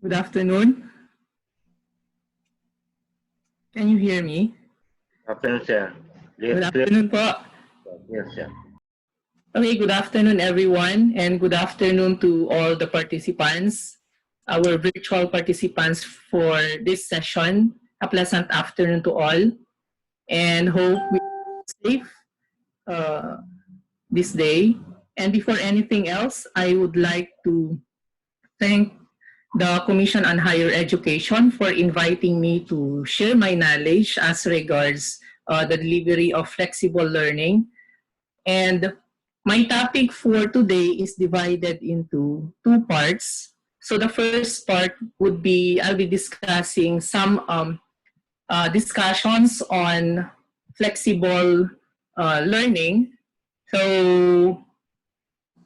Good afternoon. Can you hear me? Afternoon, sir. Good afternoon po. Yes, sir. Okay, good afternoon everyone, and good afternoon to all the participants, our virtual participants for this session. A pleasant afternoon to all, and hope we're safe this day. And before anything else, I would like to thank the Commission on Higher Education for inviting me to share my knowledge as regards the delivery of flexible learning. And my topic for today is divided into two parts. So the first part would be, I'll be discussing some discussions on flexible learning. So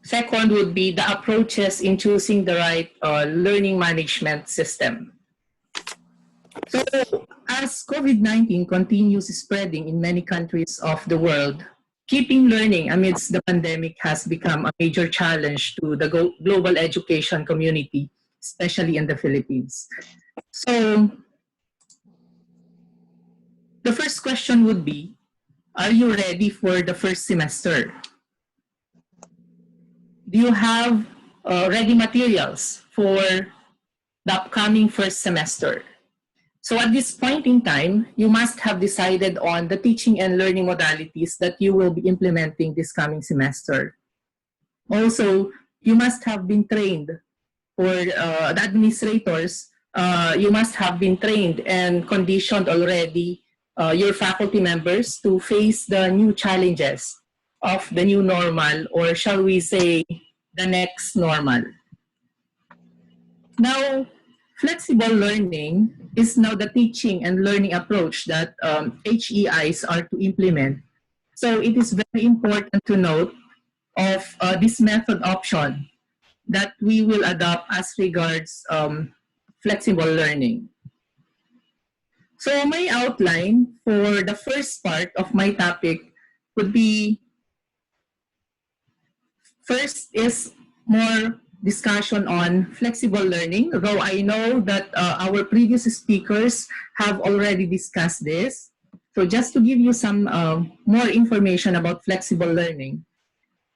second would be the approaches in choosing the right learning management system. So as COVID-19 continues spreading in many countries of the world, keeping learning amidst the pandemic has become a major challenge to the global education community, especially in the Philippines. So the first question would be, are you ready for the first semester? Do you have ready materials for the upcoming first semester? So at this point in time, you must have decided on the teaching and learning modalities that you will be implementing this coming semester. Also, you must have been trained, or the administrators, you must have been trained and conditioned already your faculty members to face the new challenges of the new normal, or shall we say, the next normal. Now, flexible learning is now the teaching and learning approach that HEIs are to implement. So it is very important to note of this method option that we will adopt as regards flexible learning. So my outline for the first part of my topic would be, first is more discussion on flexible learning, though I know that our previous speakers have already discussed this. So just to give you some more information about flexible learning.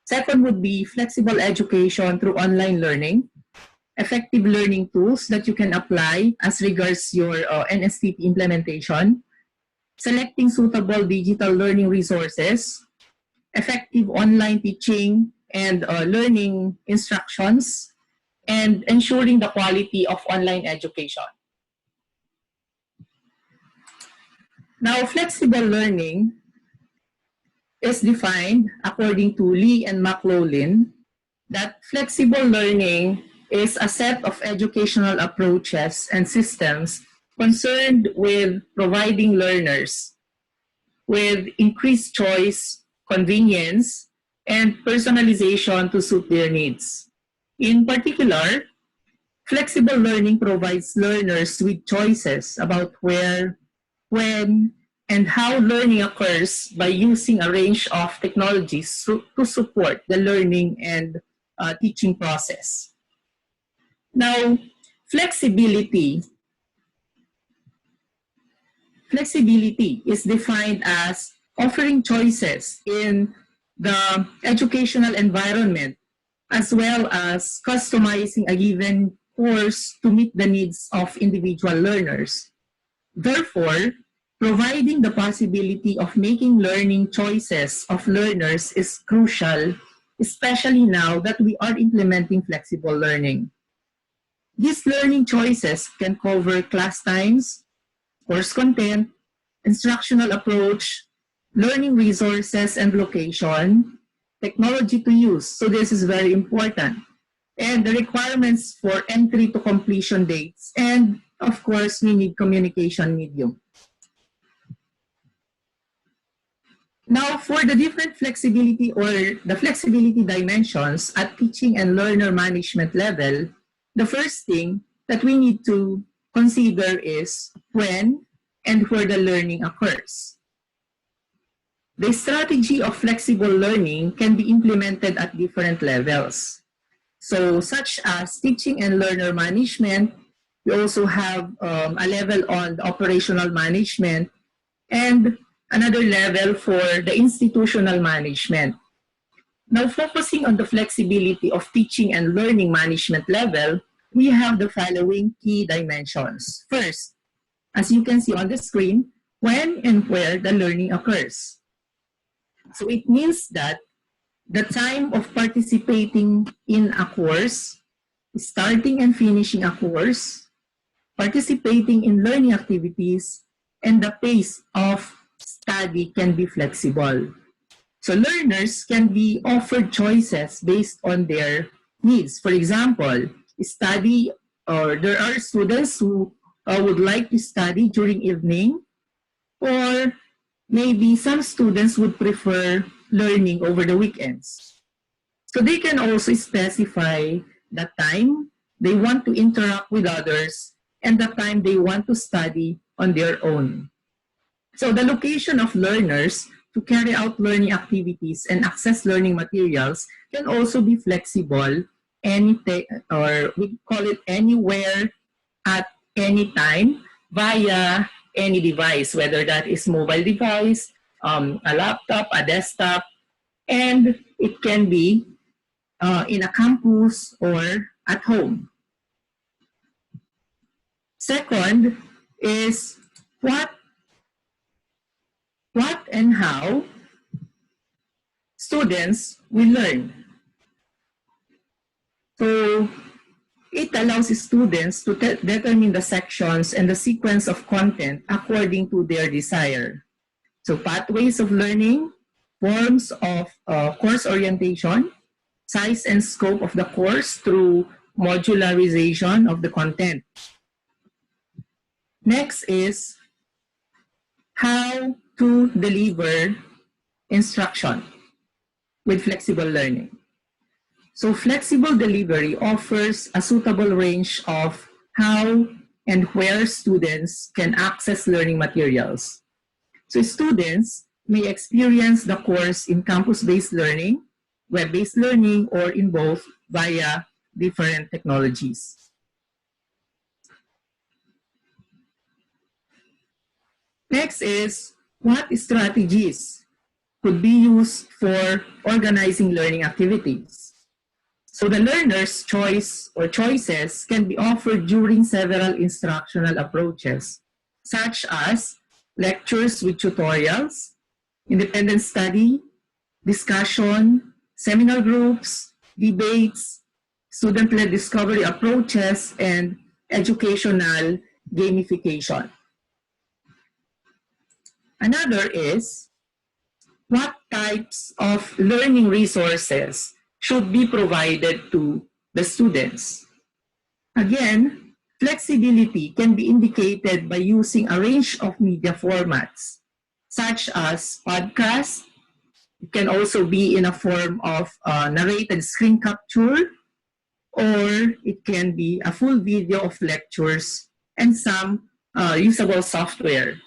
Second would be flexible education through online learning, effective learning tools that you can apply as regards your NSTP implementation, selecting suitable digital learning resources, effective online teaching and learning instructions, and ensuring the quality of online education. Now, flexible learning is defined according to Lee and McLaughlin that flexible learning is a set of educational approaches and systems concerned with providing learners with increased choice, convenience, and personalization to suit their needs. In particular, flexible learning provides learners with choices about where, when, and how learning occurs by using a range of technologies to support the learning and teaching process. Now, flexibility is defined as offering choices in the educational environment, as well as customizing a given course to meet the needs of individual learners. Therefore, providing the possibility of making learning choices of learners is crucial, especially now that we are implementing flexible learning. These learning choices can cover class times, course content, instructional approach, learning resources and location, technology to use, so this is very important, and the requirements for entry to completion dates, and of course, we need communication medium. Now, for the different flexibility or the flexibility dimensions at teaching and learner management level, the first thing that we need to consider is when and where the learning occurs. The strategy of flexible learning can be implemented at different levels. So, such as teaching and learner management, We also have a level on the operational management and another level for the institutional management. Now, focusing on the flexibility of teaching and learning management level, we have the following key dimensions. First, as you can see on the screen, when and where the learning occurs. So it means that the time of participating in a course, starting and finishing a course, participating in learning activities, and the pace of study can be flexible. So learners can be offered choices based on their needs. For example, study, or there are students who would like to study during evening, or maybe some students would prefer learning over the weekends. So they can also specify the time they want to interact with others and the time they want to study on their own. So the location of learners to carry out learning activities and access learning materials can also be flexible, or we call it anywhere at any time via any device, whether that is mobile device, a laptop, a desktop, and it can be in a campus or at home. Second is what and how students will learn. So it allows students to determine the sections and the sequence of content according to their desire. So pathways of learning, forms of course orientation, size and scope of the course through modularization of the content. Next is how to deliver instruction with flexible learning. So flexible delivery offers a suitable range of how and where students can access learning materials. So students may experience the course in campus-based learning, web-based learning, or in both via different technologies. Next is what strategies could be used for organizing learning activities. So the learner's choice or choices can be offered during several instructional approaches, such as lectures with tutorials, independent study, discussion, seminar groups, debates, student-led discovery approaches, and educational gamification. Another is what types of learning resources should be provided to the students. Again, flexibility can be indicated by using a range of media formats, such as podcasts. It can also be in a form of narrated screen capture, or it can be a full video of lectures and some usable software.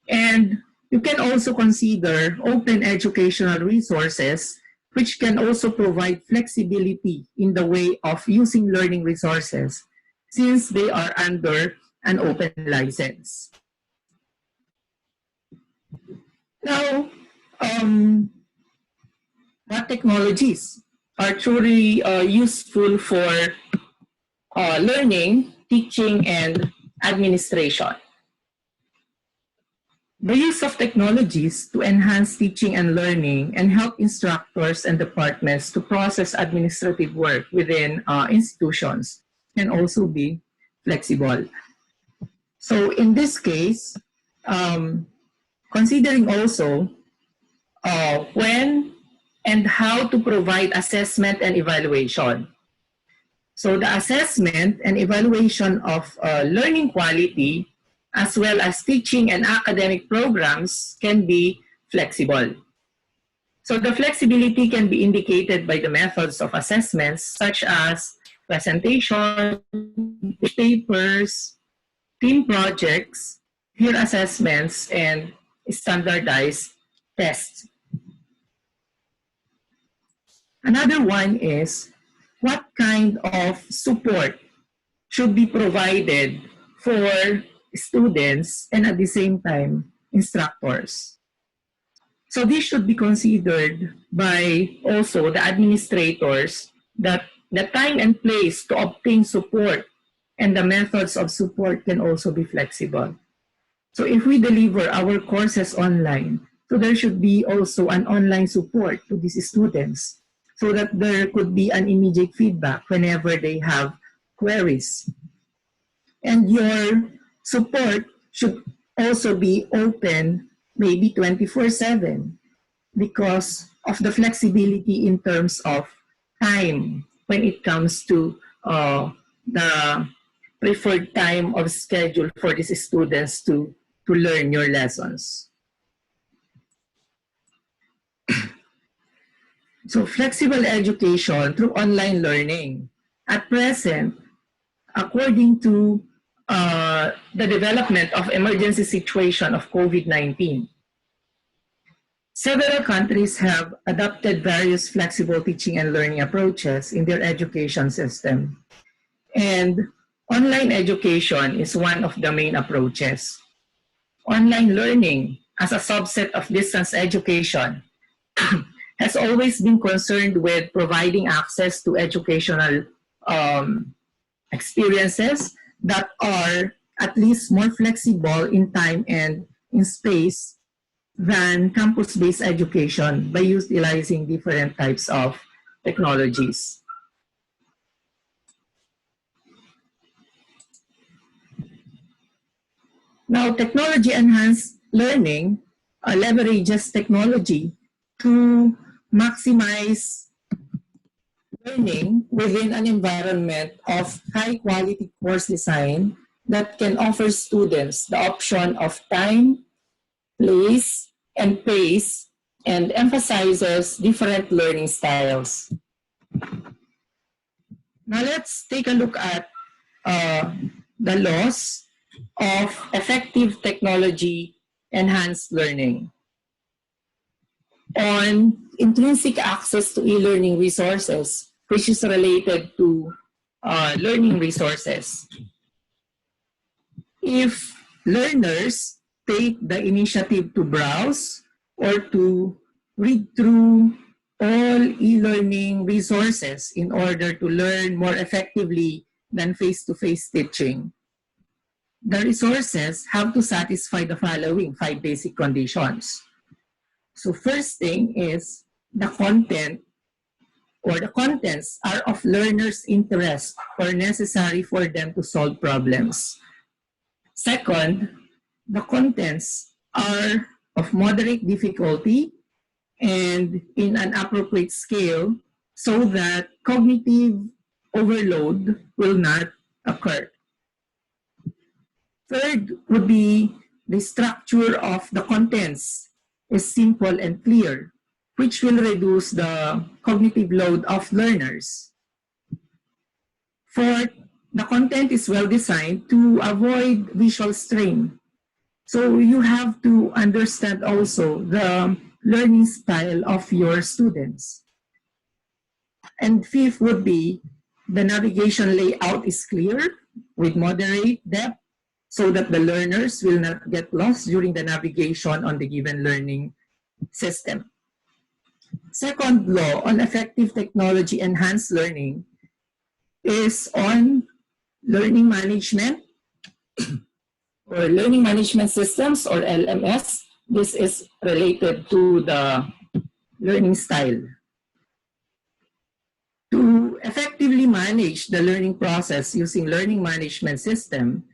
And you can also consider open educational resources, which can also provide flexibility in the way of using learning resources, since they are under an open license. Now, what technologies are truly useful for learning, teaching, and administration? The use of technologies to enhance teaching and learning and help instructors and departments to process administrative work within institutions can also be flexible. So in this case, considering also when and how to provide assessment and evaluation. So the assessment and evaluation of learning quality, as well as teaching and academic programs, can be flexible. So the flexibility can be indicated by the methods of assessments, such as presentation, papers, team projects, peer assessments, and standardized tests. Another one is what kind of support should be provided for students and at the same time instructors. So this should be considered by also the administrators, that the time and place to obtain support and the methods of support can also be flexible. So if we deliver our courses online, so there should be also an online support to these students so that there could be an immediate feedback whenever they have queries. And your support should also be open maybe 24/7 because of the flexibility in terms of time when it comes to the preferred time of schedule for these students to learn your lessons. So flexible education through online learning. At present, according to the development of emergency situation of COVID-19, several countries have adopted various flexible teaching and learning approaches in their education system. And online education is one of the main approaches. Online learning as a subset of distance education has always been concerned with providing access to educational experiences that are at least more flexible in time and in space than campus-based education by utilizing different types of technologies. Now, technology-enhanced learning leverages technology to maximize learning within an environment of high-quality course design that can offer students the option of time, place, and pace, and emphasizes different learning styles. Now let's take a look at the laws of effective technology-enhanced learning. On intrinsic access to e-learning resources, which is related to learning resources. If learners take the initiative to browse or to read through all e-learning resources in order to learn more effectively than face-to-face teaching, the resources have to satisfy the following 5 basic conditions. So first thing is the content or the contents are of learners' interest or necessary for them to solve problems. Second, the contents are of moderate difficulty and in an appropriate scale so that cognitive overload will not occur. Third would be the structure of the contents is simple and clear, which will reduce the cognitive load of learners. Fourth, the content is well designed to avoid visual strain. So you have to understand also the learning style of your students. And fifth would be the navigation layout is clear with moderate depth so that the learners will not get lost during the navigation on the given learning system. Second law on effective technology-enhanced learning is on learning management or learning management systems or LMS. This is related to the learning style. To effectively manage the learning process using learning management system,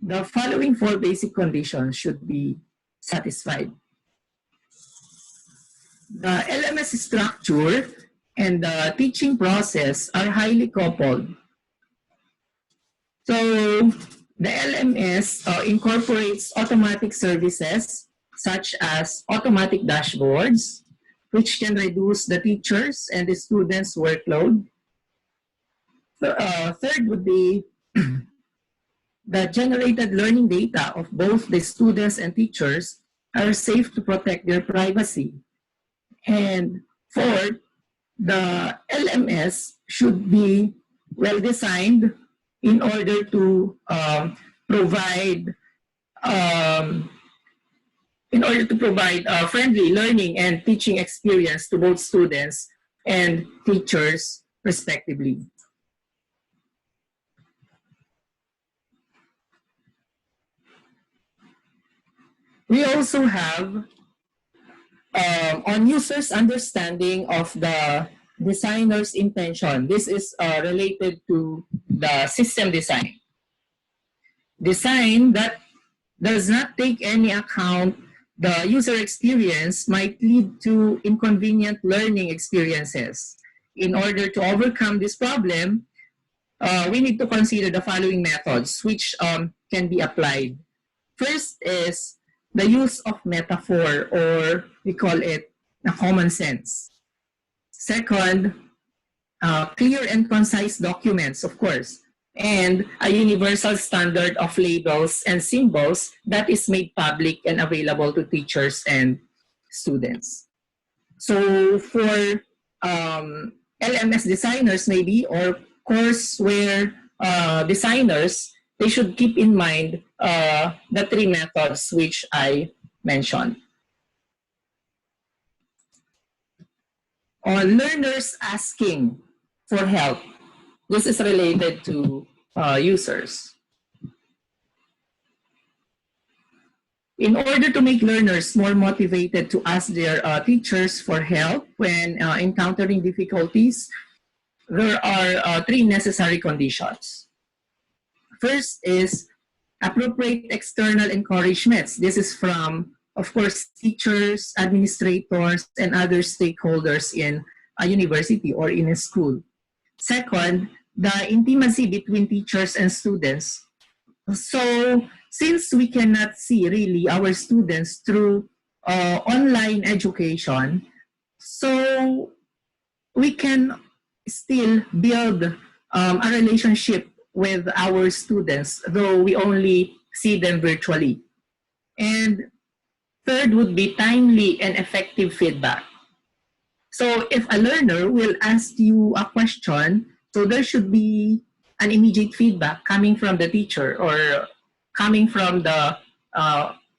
the following 4 basic conditions should be satisfied. The LMS structure and the teaching process are highly coupled. So the LMS incorporates automatic services such as automatic dashboards, which can reduce the teachers and the students' workload. Third would be the generated learning data of both the students and teachers are safe to protect their privacy. And fourth, the LMS should be well designed in order to provide friendly learning and teaching experience to both students and teachers respectively. We also have on users' understanding of the designer's intention. This is related to the system design. Design that does not take any account the user experience might lead to inconvenient learning experiences. In order to overcome this problem, we need to consider the following methods which can be applied. First is the use of metaphor, or we call it common sense. Second, clear and concise documents, of course, and a universal standard of labels and symbols that is made public and available to teachers and students. So for LMS designers maybe, or courseware designers, they should keep in mind the three methods which I mentioned. On learners asking for help, this is related to users. In order to make learners more motivated to ask their teachers for help when encountering difficulties, there are three necessary conditions. First is appropriate external encouragements. This is from, of course, teachers, administrators, and other stakeholders in a university or in a school. Second, the intimacy between teachers and students. So since we cannot see really our students through online education, so we can still build a relationship with our students, though we only see them virtually. And third would be timely and effective feedback. So if a learner will ask you a question, so there should be an immediate feedback coming from the teacher, or coming from the,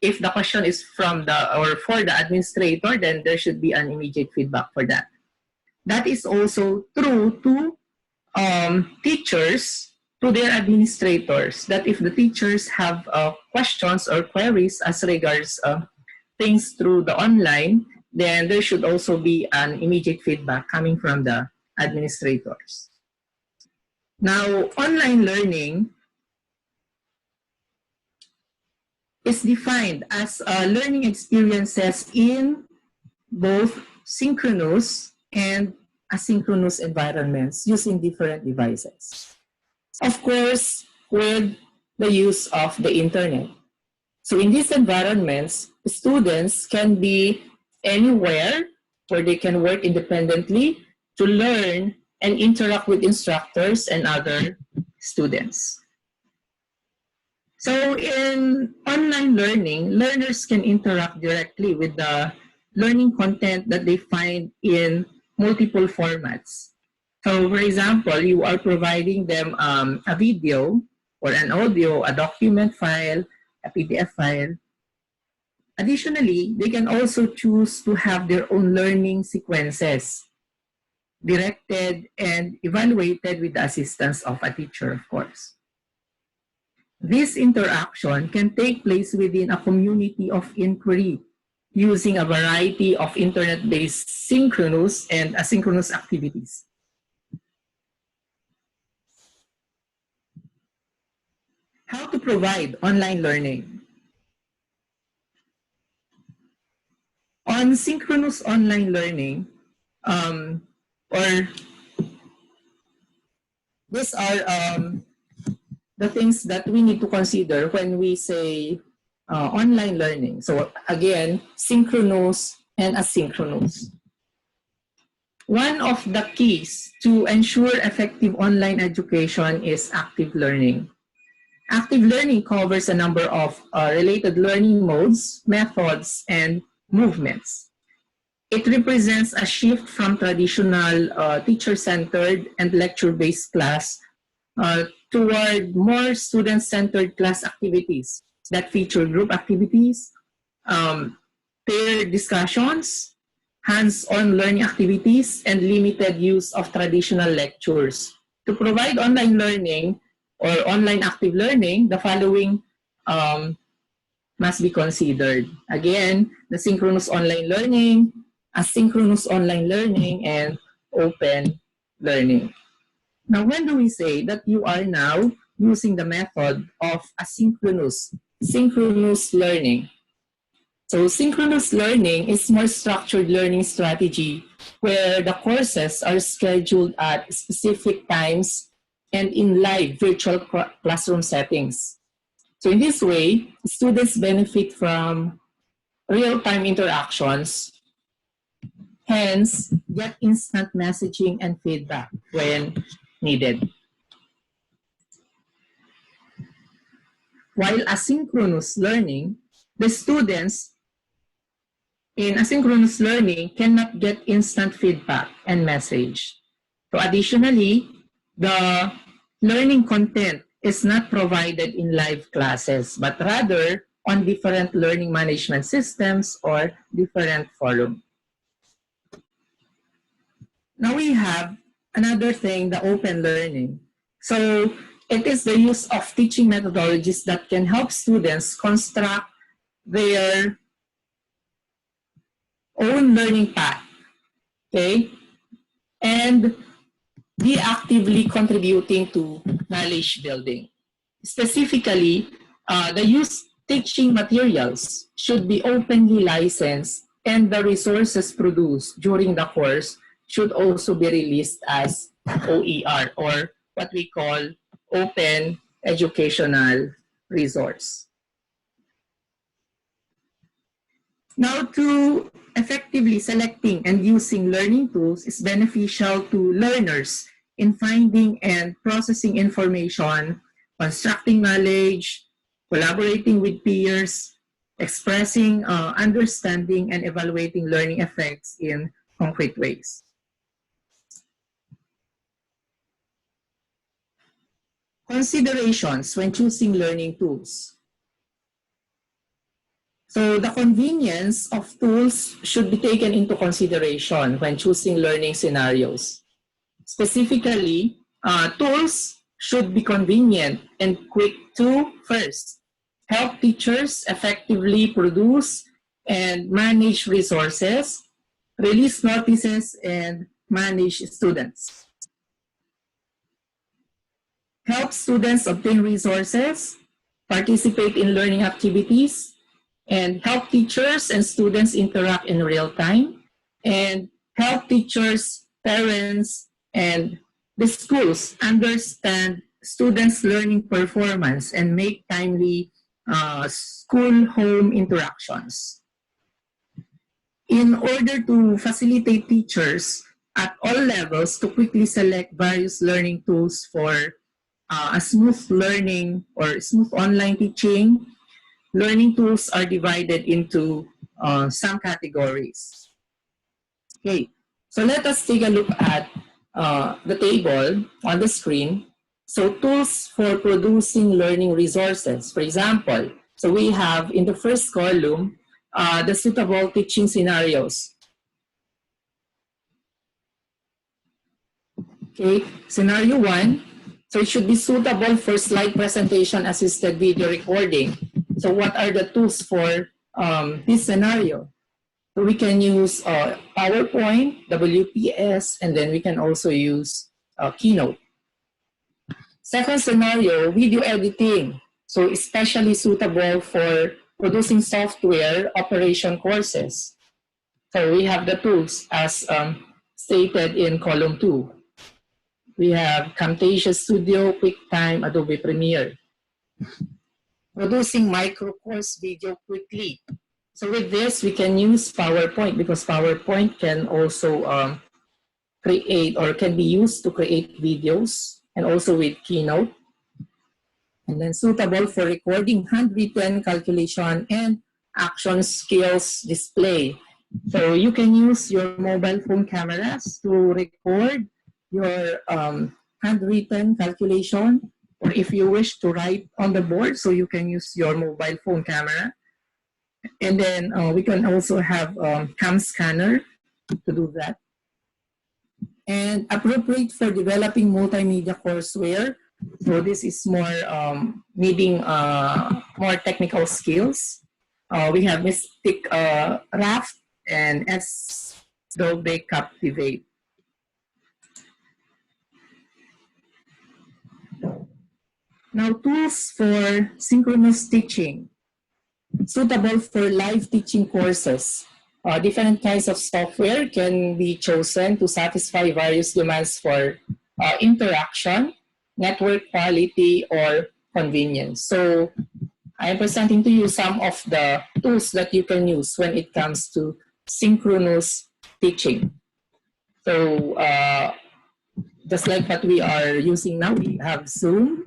if the question is from the, or for the administrator, then there should be an immediate feedback for that. That is also true to teachers, to their administrators, that if the teachers have questions or queries as regards things through the online, then there should also be an immediate feedback coming from the administrators. Now, online learning is defined as learning experiences in both synchronous and asynchronous environments using different devices. Of course, with the use of the internet. So in these environments, students can be anywhere where they can work independently to learn and interact with instructors and other students. So in online learning, learners can interact directly with the learning content that they find in multiple formats. So for example, you are providing them a video or an audio, a document file, a PDF file. Additionally, they can also choose to have their own learning sequences directed and evaluated with the assistance of a teacher, of course. This interaction can take place within a community of inquiry using a variety of internet-based synchronous and asynchronous activities. How to provide online learning? On synchronous online learning, or these are the things that we need to consider when we say online learning. So again, synchronous and asynchronous. One of the keys to ensure effective online education is active learning. Active learning covers a number of related learning modes, methods, and movements. It represents a shift from traditional teacher-centered and lecture-based class toward more student-centered class activities that feature group activities, pair discussions, hands-on learning activities, and limited use of traditional lectures. To provide online learning or online active learning, the following must be considered. Again, the synchronous online learning, asynchronous online learning, and open learning. Now, when do we say that you are now using the method of synchronous learning? So synchronous learning is more structured learning strategy where the courses are scheduled at specific times and in live virtual classroom settings. So in this way, students benefit from real-time interactions, hence get instant messaging and feedback when needed. While asynchronous learning, the students in asynchronous learning cannot get instant feedback and message. So additionally, the learning content is not provided in live classes, but rather on different learning management systems or different forums. Now we have another thing, the open learning. So it is the use of teaching methodologies that can help students construct their own learning path, okay? And be actively contributing to knowledge building. Specifically, the use teaching materials should be openly licensed, and the resources produced during the course should also be released as OER, or what we call open educational resource. Now, to effectively selecting and using learning tools is beneficial to learners in finding and processing information, constructing knowledge, collaborating with peers, expressing understanding, and evaluating learning effects in concrete ways. Considerations when choosing learning tools. So the convenience of tools should be taken into consideration when choosing learning scenarios. Specifically, tools should be convenient and quick to, first, help teachers effectively produce and manage resources, release notices, and manage students. Help students obtain resources, participate in learning activities, and help teachers and students interact in real time, and help teachers, parents, and the schools understand students' learning performance and make timely school-home interactions. In order to facilitate teachers at all levels to quickly select various learning tools for a smooth learning or smooth online teaching, learning tools are divided into some categories. Okay, so let us take a look at the table on the screen. So tools for producing learning resources, for example. So we have in the first column, the suitable teaching scenarios. Okay, scenario 1. So it should be suitable for slide presentation assisted video recording. So what are the tools for this scenario? So we can use PowerPoint, WPS, and then we can also use Keynote. Second scenario, video editing. So especially suitable for producing software operation courses. So we have the tools as stated in column 2. We have Camtasia Studio, QuickTime, Adobe Premiere. Producing micro course video quickly. So with this, we can use PowerPoint because PowerPoint can also create or can be used to create videos, and also with Keynote. And then suitable for recording handwritten calculation and action skills display. So you can use your mobile phone cameras to record your handwritten calculation, or if you wish to write on the board, so you can use your mobile phone camera. And then we can also have cam scanner to do that. And appropriate for developing multimedia courseware. So this is more needing more technical skills. We have Mystic Raft and Adobe Captivate. Now, tools for synchronous teaching, suitable for live teaching courses. Different kinds of software can be chosen to satisfy various demands for interaction, network quality, or convenience. So I'm presenting to you some of the tools that you can use when it comes to synchronous teaching. So just like what we are using now, we have Zoom.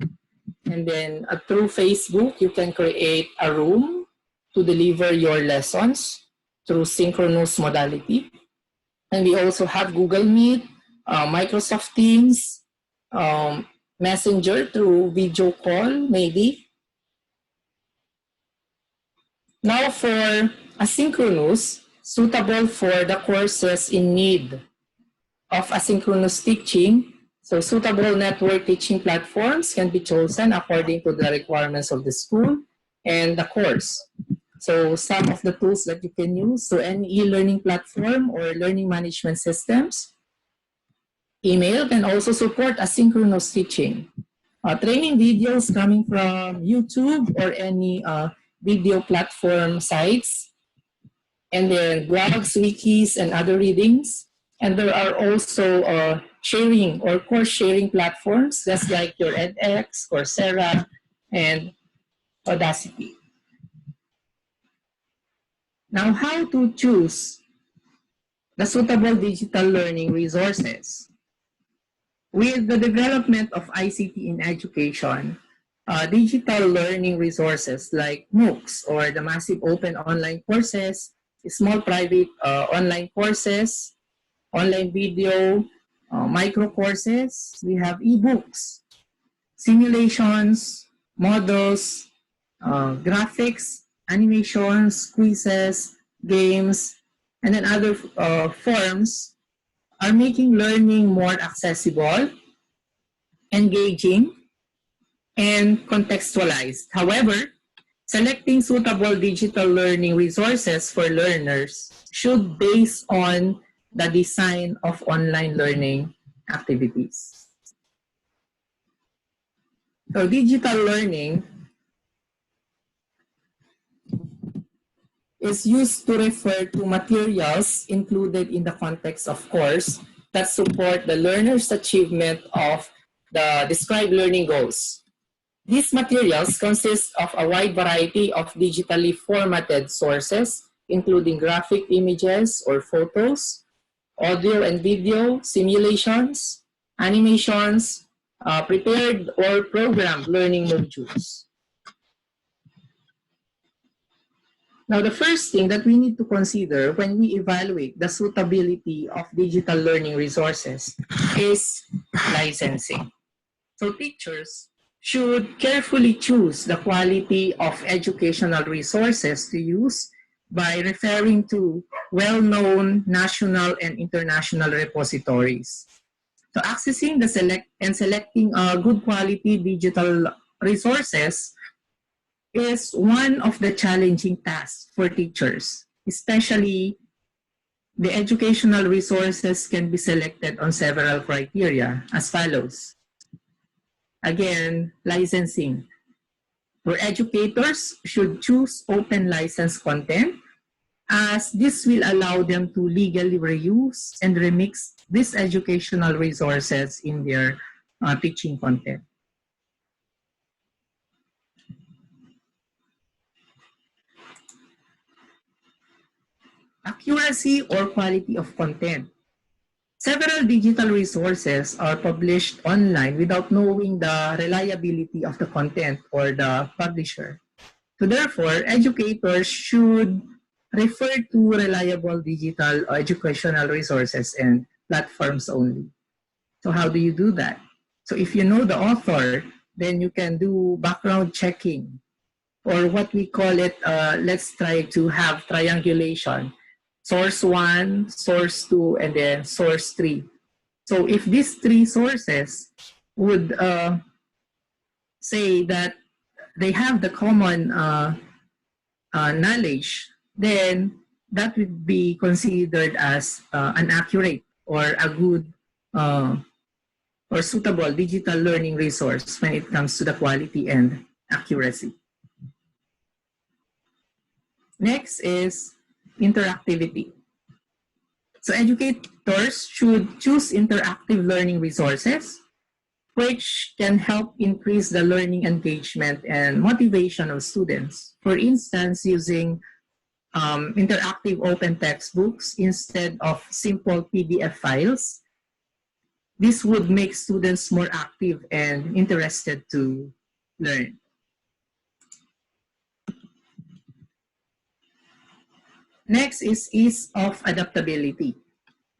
And then through Facebook, you can create a room to deliver your lessons through synchronous modality. And we also have Google Meet, Microsoft Teams, Messenger through video call, maybe. Now for asynchronous, suitable for the courses in need of asynchronous teaching. So suitable network teaching platforms can be chosen according to the requirements of the school and the course. So some of the tools that you can use, so any e-learning platform or learning management systems. Email can also support asynchronous teaching. Training videos coming from YouTube or any video platform sites. And then blogs, wikis, and other readings. And there are also sharing or course sharing platforms, just like your edX, Coursera, and Audacity. Now, how to choose the suitable digital learning resources? With the development of ICT in education, digital learning resources like MOOCs or the massive open online courses, small private online courses, online video, micro courses, we have ebooks, simulations, models, graphics, animations, quizzes, games, and then other forms are making learning more accessible, engaging, and contextualized. However, selecting suitable digital learning resources for learners should base on the design of online learning activities. So digital learning is used to refer to materials included in the context of course that support the learner's achievement of the described learning goals. These materials consist of a wide variety of digitally formatted sources, including graphic images or photos, audio and video, simulations, animations, prepared or programmed learning modules. Now, the first thing that we need to consider when we evaluate the suitability of digital learning resources is licensing. So teachers should carefully choose the quality of educational resources to use by referring to well-known national and international repositories. So accessing and selecting good quality digital resources is one of the challenging tasks for teachers, especially the educational resources can be selected on several criteria as follows. Again, licensing. For educators should choose open license content as this will allow them to legally reuse and remix these educational resources in their teaching content. Accuracy or quality of content. Several digital resources are published online without knowing the reliability of the content or the publisher. So therefore, educators should refer to reliable digital educational resources and platforms only. So how do you do that? So if you know the author, then you can do background checking, or what we call it, let's try to have triangulation. Source 1, source 2, and then source 3. So if these three sources would say that they have the common knowledge, then that would be considered as an accurate or a good or suitable digital learning resource when it comes to the quality and accuracy. Next is interactivity. So educators should choose interactive learning resources which can help increase the learning engagement and motivation of students. For instance, using interactive open textbooks instead of simple PDF files. This would make students more active and interested to learn. Next is ease of adaptability.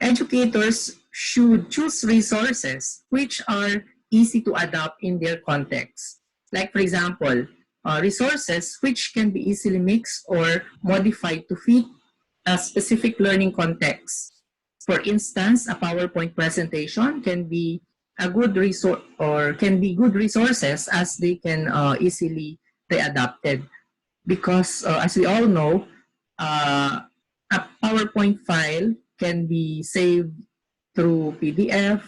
Educators should choose resources which are easy to adapt in their context. Like, for example, resources which can be easily mixed or modified to fit a specific learning context. For instance, a PowerPoint presentation can be a good resource or can be good resources as they can easily be adapted. Because as we all know, a PowerPoint file can be saved through PDF,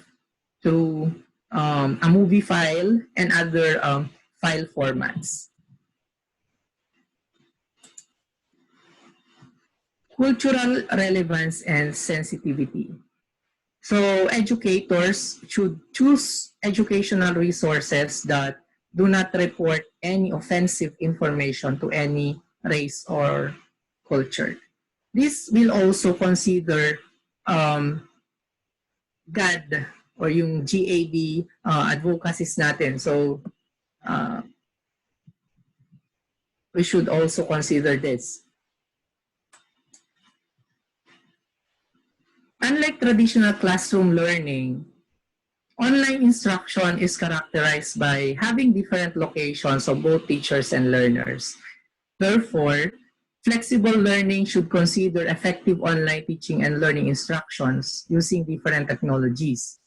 through a movie file, and other file formats. Cultural relevance and sensitivity. So educators should choose educational resources that do not report any offensive information to any race or culture. This will also consider GAD or yung GAD advocacies natin. So we should also consider this. Unlike traditional classroom learning, online instruction is characterized by having different locations of both teachers and learners. Therefore, flexible learning should consider effective online teaching and learning instructions using different technologies.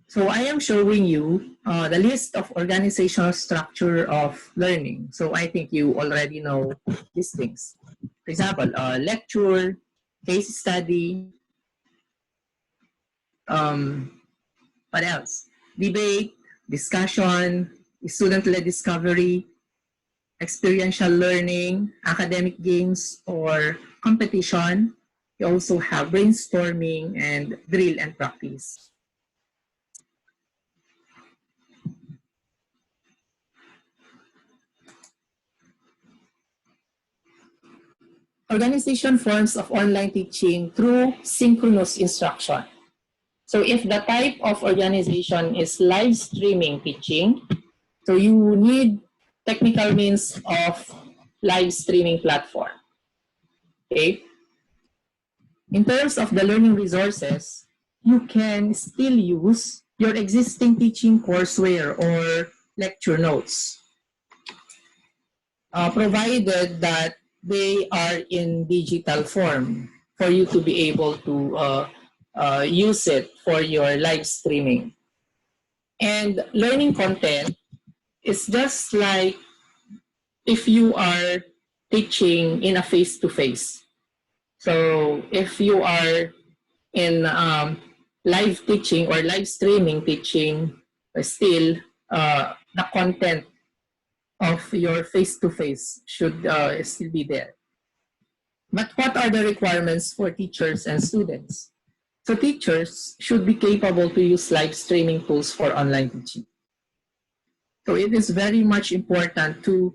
So I am showing you the list of organizational structure of learning. So I think you already know these things. For example, lecture, case study, what else? Debate, discussion, student-led discovery, experiential learning, academic games, or competition. You also have brainstorming and drill and practice. Organization forms of online teaching through synchronous instruction. So if the type of organization is live streaming teaching, so you need technical means of live streaming platform. Okay. In terms of the learning resources, you can still use your existing teaching courseware or lecture notes, provided that they are in digital form for you to be able to use it for your live streaming. And learning content is just like if you are teaching in a face-to-face. So if you are in live teaching or live streaming teaching, still the content of your face-to-face should still be there. But what are the requirements for teachers and students? So teachers should be capable to use live streaming tools for online teaching. So it is very much important to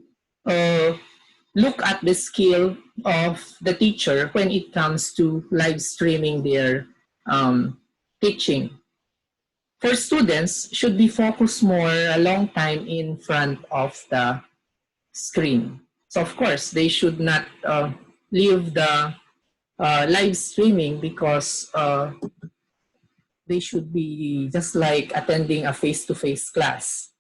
look at the skill of the teacher when it comes to live streaming their teaching. For students, should be focused more a long time in front of the screen. So of course, they should not leave the live streaming because they should be just like attending a face-to-face class.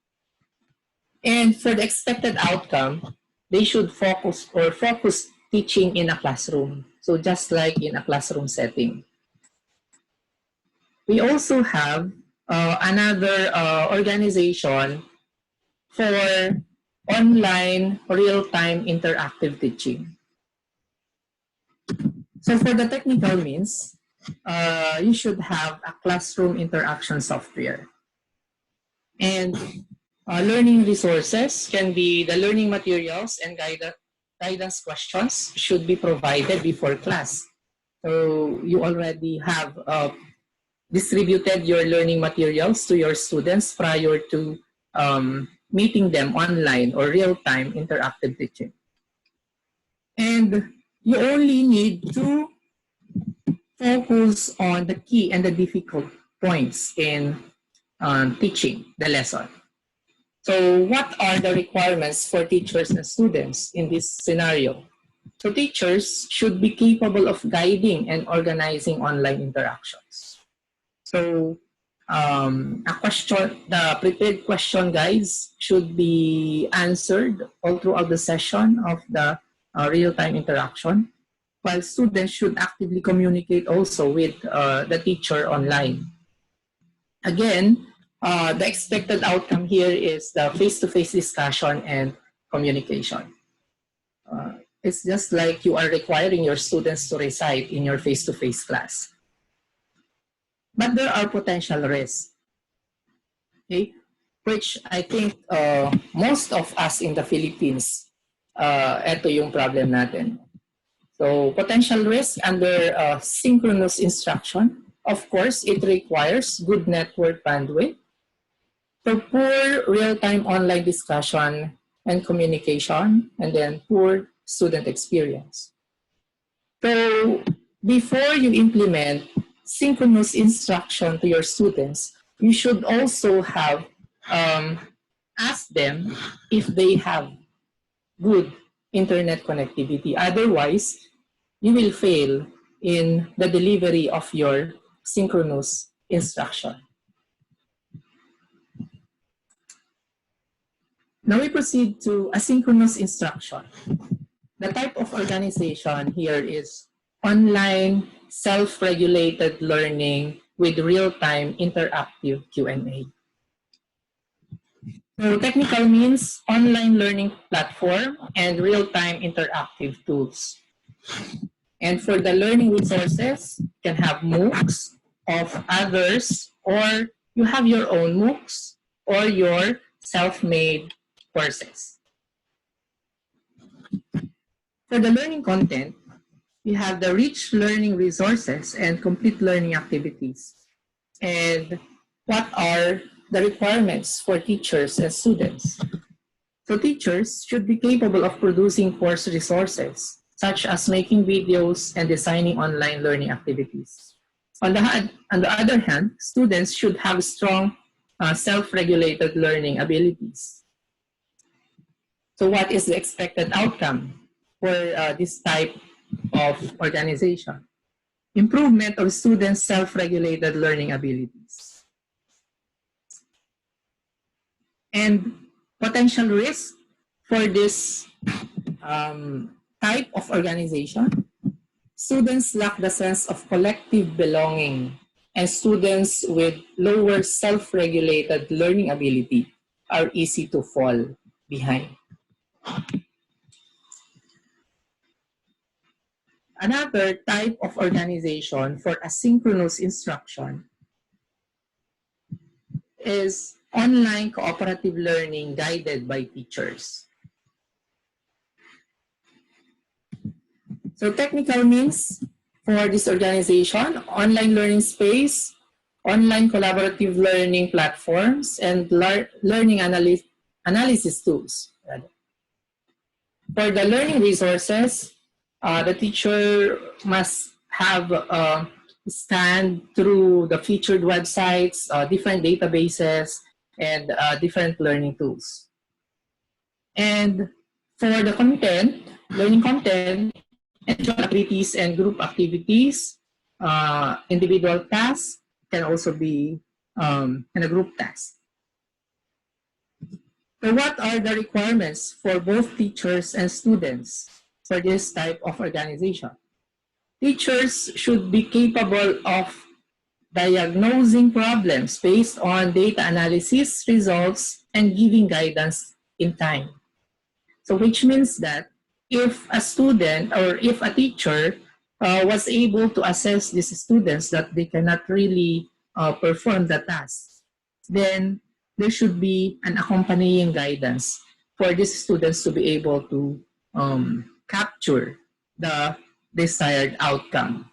And for the expected outcome, they should focus teaching in a classroom. So just like in a classroom setting. We also have another organization for online real-time interactive teaching. So for the technical means, you should have a classroom interaction software. And learning resources can be the learning materials and guidance questions should be provided before class. So you already have distributed your learning materials to your students prior to meeting them online or real-time interactive teaching. And you only need to focus on the key and the difficult points in teaching the lesson. So what are the requirements for teachers and students in this scenario? So teachers should be capable of guiding and organizing online interactions. So the prepared question guides should be answered all throughout the session of the real-time interaction, while students should actively communicate also with the teacher online. Again, the expected outcome here is the face-to-face discussion and communication. It's just like you are requiring your students to recite in your face-to-face class. But there are potential risks, okay, which I think most of us in the Philippines, ito yung problem natin. So potential risk under synchronous instruction, of course, it requires good network bandwidth. So poor real-time online discussion and communication, and then poor student experience. So before you implement synchronous instruction to your students, you should also have asked them if they have good internet connectivity. Otherwise, you will fail in the delivery of your synchronous instruction. Now we proceed to asynchronous instruction. The type of organization here is online self-regulated learning with real-time interactive Q&A. So technical means online learning platform and real-time interactive tools. And for the learning resources, you can have MOOCs of others, or you have your own MOOCs or your self-made courses. For the learning content, we have the rich learning resources and complete learning activities. And what are the requirements for teachers and students? So teachers should be capable of producing course resources, such as making videos and designing online learning activities. On the other hand, students should have strong self-regulated learning abilities. So what is the expected outcome for this type of organization? Improvement of students' self-regulated learning abilities. And potential risk for this type of organization: students lack the sense of collective belonging, and students with lower self-regulated learning ability are easy to fall behind. Another type of organization for asynchronous instruction is online cooperative learning guided by teachers. So technical means for this organization: online learning space, online collaborative learning platforms, and learning analysis tools. For the learning resources, the teacher must have scanned through the featured websites, different databases, and different learning tools. And for the content, learning content, individual activities and group activities, individual tasks, can also be in a group task. So what are the requirements for both teachers and students for this type of organization? Teachers should be capable of diagnosing problems based on data analysis results and giving guidance in time. So which means that if a student or if a teacher was able to assess these students that they cannot really perform the task, then there should be an accompanying guidance for these students to be able to capture the desired outcome.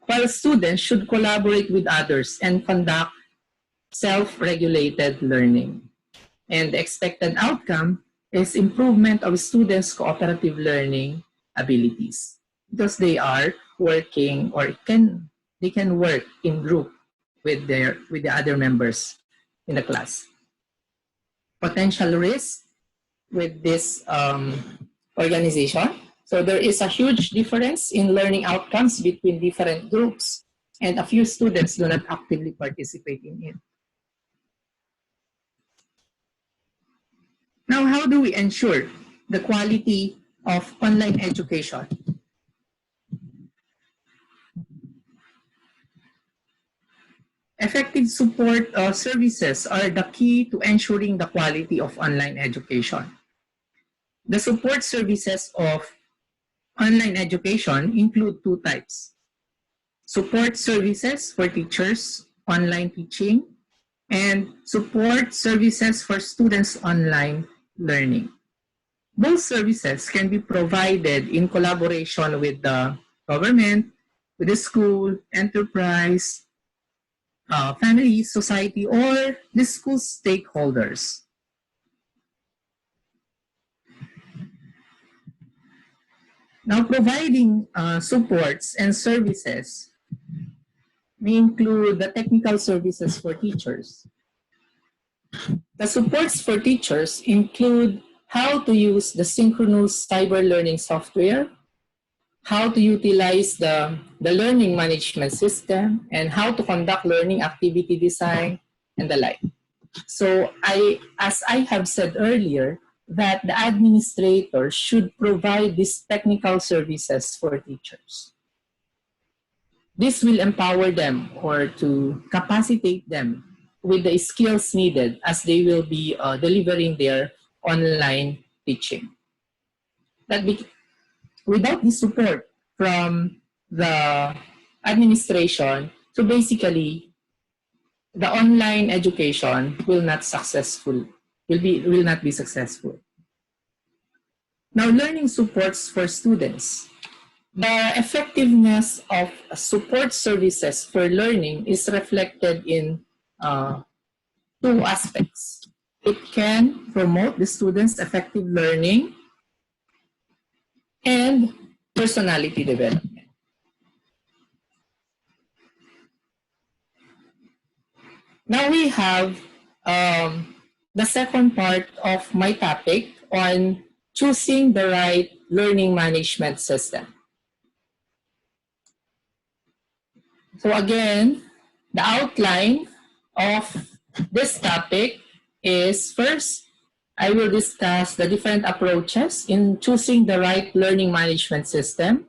While students should collaborate with others and conduct self-regulated learning. And the expected outcome is improvement of students' cooperative learning abilities because they are working or they can work in group with the other members in the class. Potential risk with this organization. So there is a huge difference in learning outcomes between different groups, and a few students do not actively participate in it. Now, how do we ensure the quality of online education? Effective support services are the key to ensuring the quality of online education. The support services of online education include two types: support services for teachers, online teaching, and support services for students' online learning. Both services can be provided in collaboration with the government, with the school, enterprise, family, society, or the school stakeholders. Now, providing supports and services may include the technical services for teachers. The supports for teachers include how to use the Synchronous cyber learning software, how to utilize the learning management system, and how to conduct learning activity design, and the like. So as I have said earlier, that the administrator should provide these technical services for teachers. This will empower them or to capacitate them with the skills needed as they will be delivering their online teaching. Without the support from the administration, so basically the online education will not be successful. Now, learning supports for students. The effectiveness of support services for learning is reflected in two aspects. It can promote the students' effective learning and personality development. Now we have the second part of my topic on choosing the right learning management system. So again, the outline of this topic is, first, I will discuss the different approaches in choosing the right learning management system.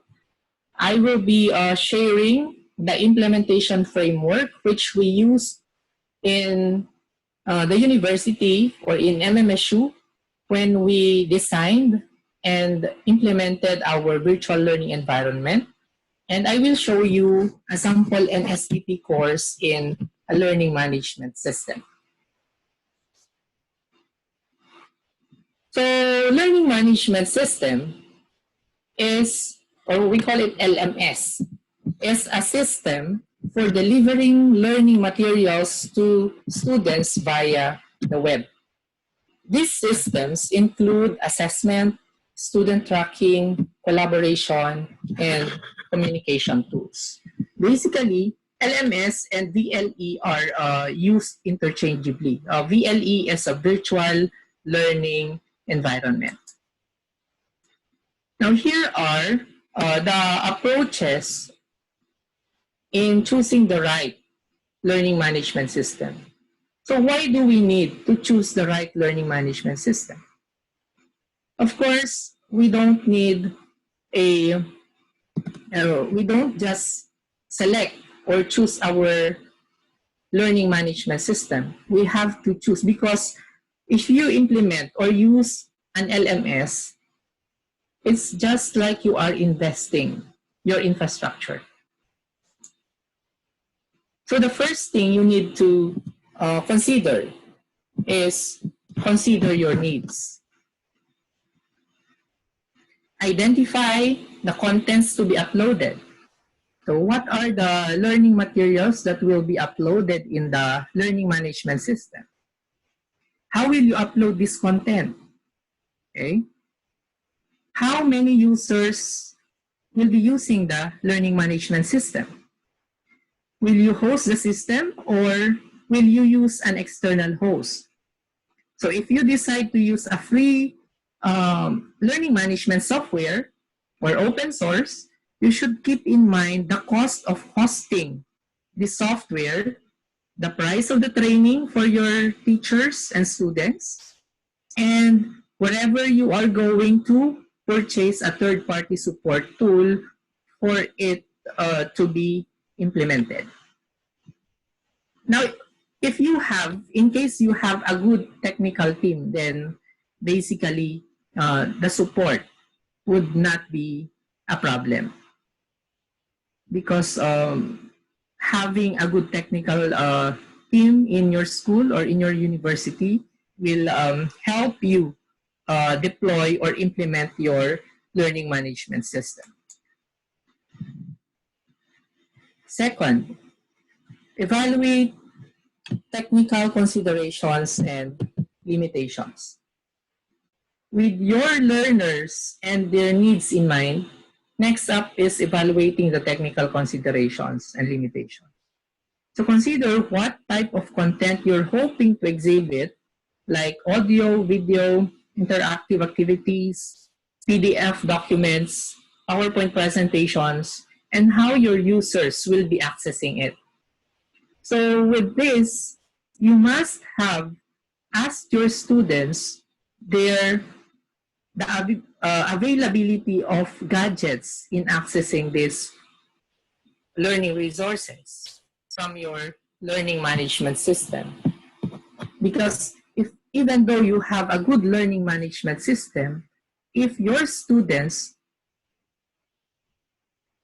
I will be sharing the implementation framework which we use in the university or in MMSU when we designed and implemented our virtual learning environment. And I will show you a sample NSTP course in a learning management system. So learning management system is, or we call it LMS, is a system for delivering learning materials to students via the web. These systems include assessment, student tracking, collaboration, and communication tools. Basically, LMS and VLE are used interchangeably. VLE is a virtual learning environment. Now here are the approaches in choosing the right learning management system. So why do we need to choose the right learning management system? Of course, we don't need we don't just select or choose our learning management system. We have to choose, because if you implement or use an LMS, it's just like you are investing your infrastructure. So the first thing you need to consider is consider your needs. Identify the contents to be uploaded. So what are the learning materials that will be uploaded in the learning management system? How will you upload this content? Okay. How many users will be using the learning management system? Will you host the system or will you use an external host? So if you decide to use a free learning management software or open source, you should keep in mind the cost of hosting the software, the price of the training for your teachers and students, and wherever you are going to purchase a third-party support tool for it to be implemented. Now, if you have, in case you have a good technical team, then basically the support would not be a problem, because having a good technical team in your school or in your university will help you deploy or implement your learning management system. Second, evaluate technical considerations and limitations. With your learners and their needs in mind, next up is evaluating the technical considerations and limitations. So consider what type of content you're hoping to exhibit, like audio, video, interactive activities, PDF documents, PowerPoint presentations, and how your users will be accessing it. So with this, you must have asked your students the availability of gadgets in accessing these learning resources from your learning management system. Because even though you have a good learning management system, if your students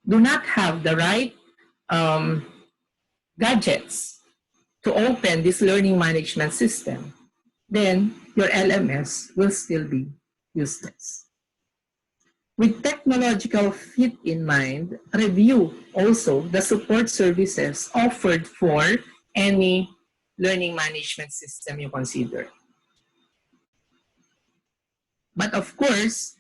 do not have the right gadgets to open this learning management system, then your LMS will still be useless. With technological fit in mind, review also the support services offered for any learning management system you consider. But of course,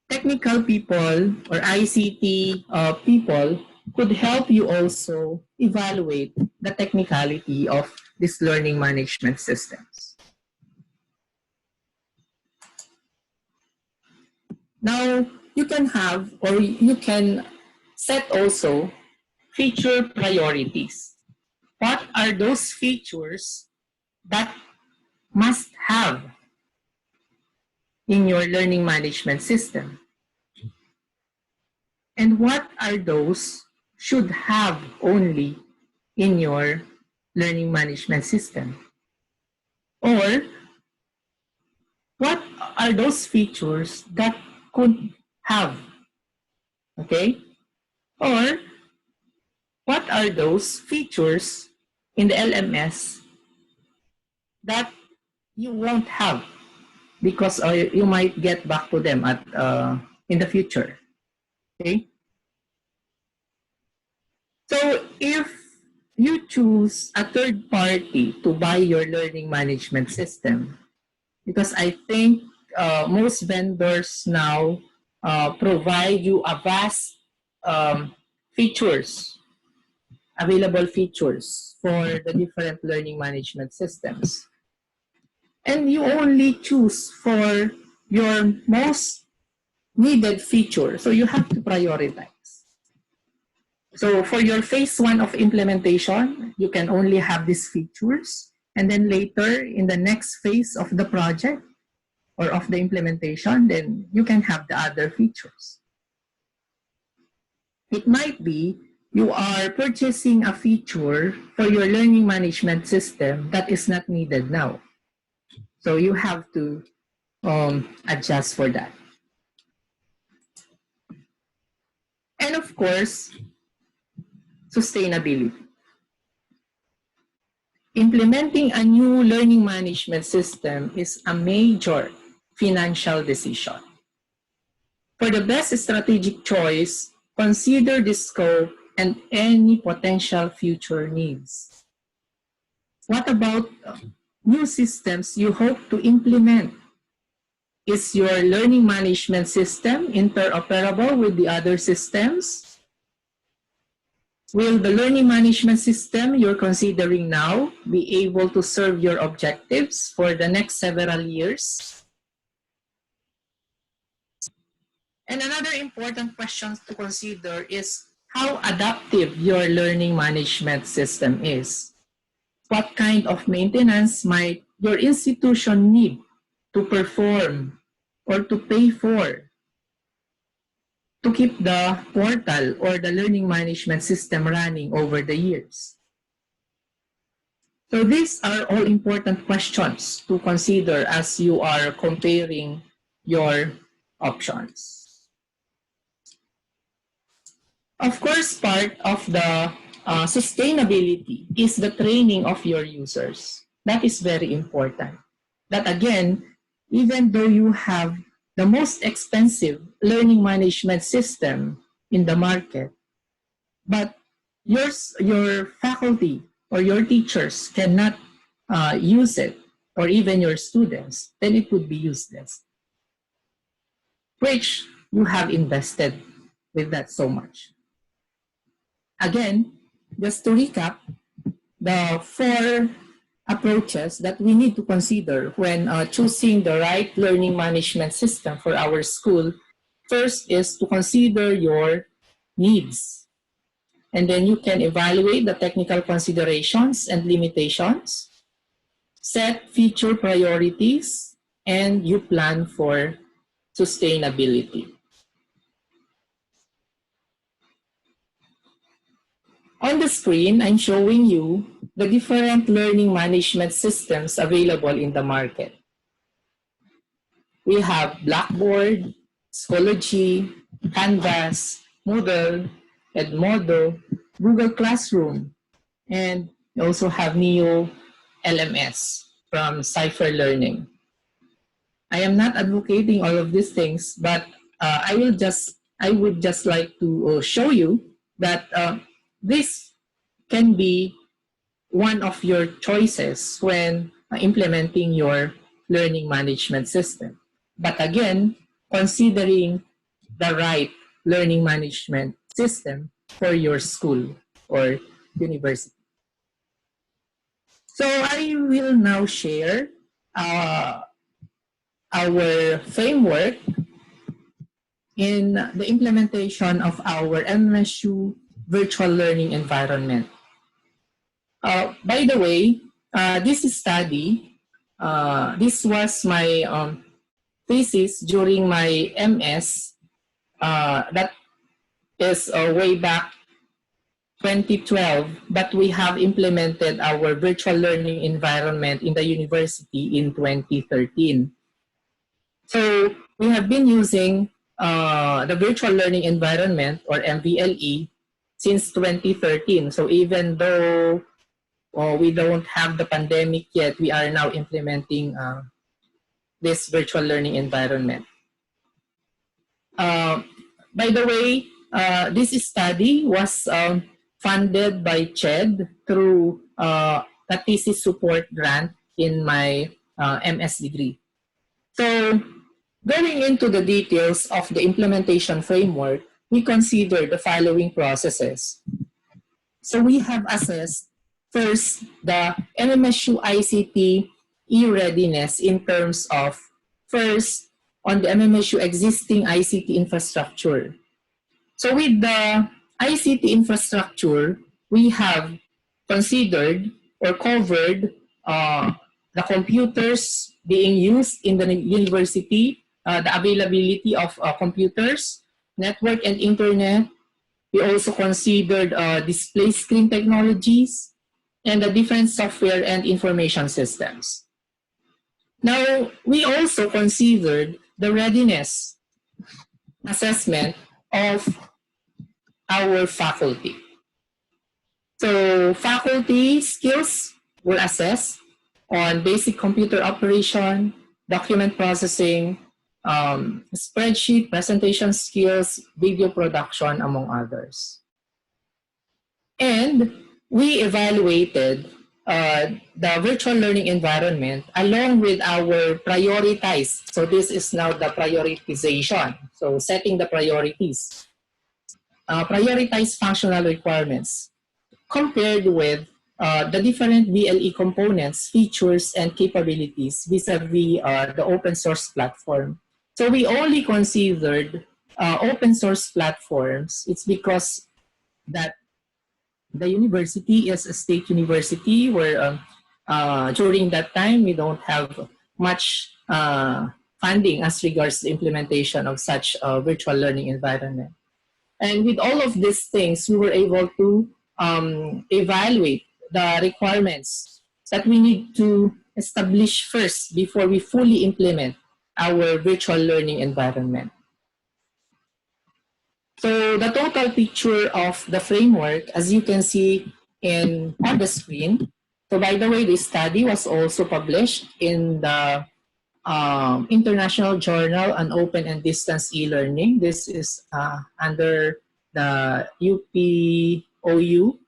technical people or ICT people could help you also evaluate the technicality of these learning management systems. Now, you can have, or you can set also feature priorities. What are those features that must have in your learning management system? And what are those should have only in your learning management system? Or what are those features that could have? Okay? Or what are those features in the LMS that you won't have because you might get back to them at in the future? Okay? So if you choose a third party to buy your learning management system, because I think most vendors now provide you a vast features, available features for the different learning management systems. And you only choose for your most needed feature. So you have to prioritize. So for your phase 1 of implementation, you can only have these features. And then later in the next phase of the project or of the implementation, then you can have the other features. It might be you are purchasing a feature for your learning management system that is not needed now. So you have to adjust for that. And of course, sustainability. Implementing a new learning management system is a major financial decision. For the best strategic choice, consider the scope and any potential future needs. What about new systems you hope to implement? Is your learning management system interoperable with the other systems? Will the learning management system you're considering now be able to serve your objectives for the next several years? And another important question to consider is how adaptive your learning management system is. What kind of maintenance might your institution need to perform or to pay for to keep the portal or the learning management system running over the years? So these are all important questions to consider as you are comparing your options. Of course, part of the sustainability is the training of your users. That is very important. That again, even though you have the most expensive learning management system in the market, but your faculty or your teachers cannot use it, or even your students, then it would be useless, which you have invested with that so much. Again, just to recap, the 4 approaches that we need to consider when choosing the right learning management system for our school. First is to consider your needs. And then you can evaluate the technical considerations and limitations, set feature priorities, and you plan for sustainability. On the screen, I'm showing you the different learning management systems available in the market. We have Blackboard, Schoology, Canvas, Moodle, Edmodo, Google Classroom, and we also have Neo LMS from Cypher Learning. I am not advocating all of these things, but I would just like to show you that this can be one of your choices when implementing your learning management system. But again, considering the right learning management system for your school or university. So I will now share our framework in the implementation of our MSU virtual learning environment. By the way, this study, this was my thesis during my MS. That is way back 2012, but we have implemented our virtual learning environment in the university in 2013. So we have been using the virtual learning environment, or MVLE, since 2013. So even though we don't have the pandemic yet, we are now implementing this virtual learning environment. By the way, this study was funded by CHED through a thesis support grant in my MS degree. So going into the details of the implementation framework, we consider the following processes. So we have assessed first the MMSU ICT e-readiness in terms of, first, on the MMSU existing ICT infrastructure. So with the ICT infrastructure, we have considered or covered the computers being used in the university, the availability of computers, network and internet. We also considered display screen technologies and the different software and information systems. Now, we also considered the readiness assessment of our faculty. So faculty skills were assessed on basic computer operation, document processing, spreadsheet, presentation skills, video production, among others. And we evaluated the virtual learning environment along with our prioritized. So this is now the prioritization. So setting the priorities. Prioritize functional requirements compared with the different VLE components, features, and capabilities vis-a-vis the open source platform. So we only considered open source platforms. It's because that the university is a state university where during that time we don't have much funding as regards the implementation of such a virtual learning environment. And with all of these things, we were able to evaluate the requirements that we need to establish first before we fully implement our virtual learning environment. So the total picture of the framework, as you can see on the screen. So by the way, this study was also published in the International Journal on Open and Distance E-Learning. This is under the UPOU.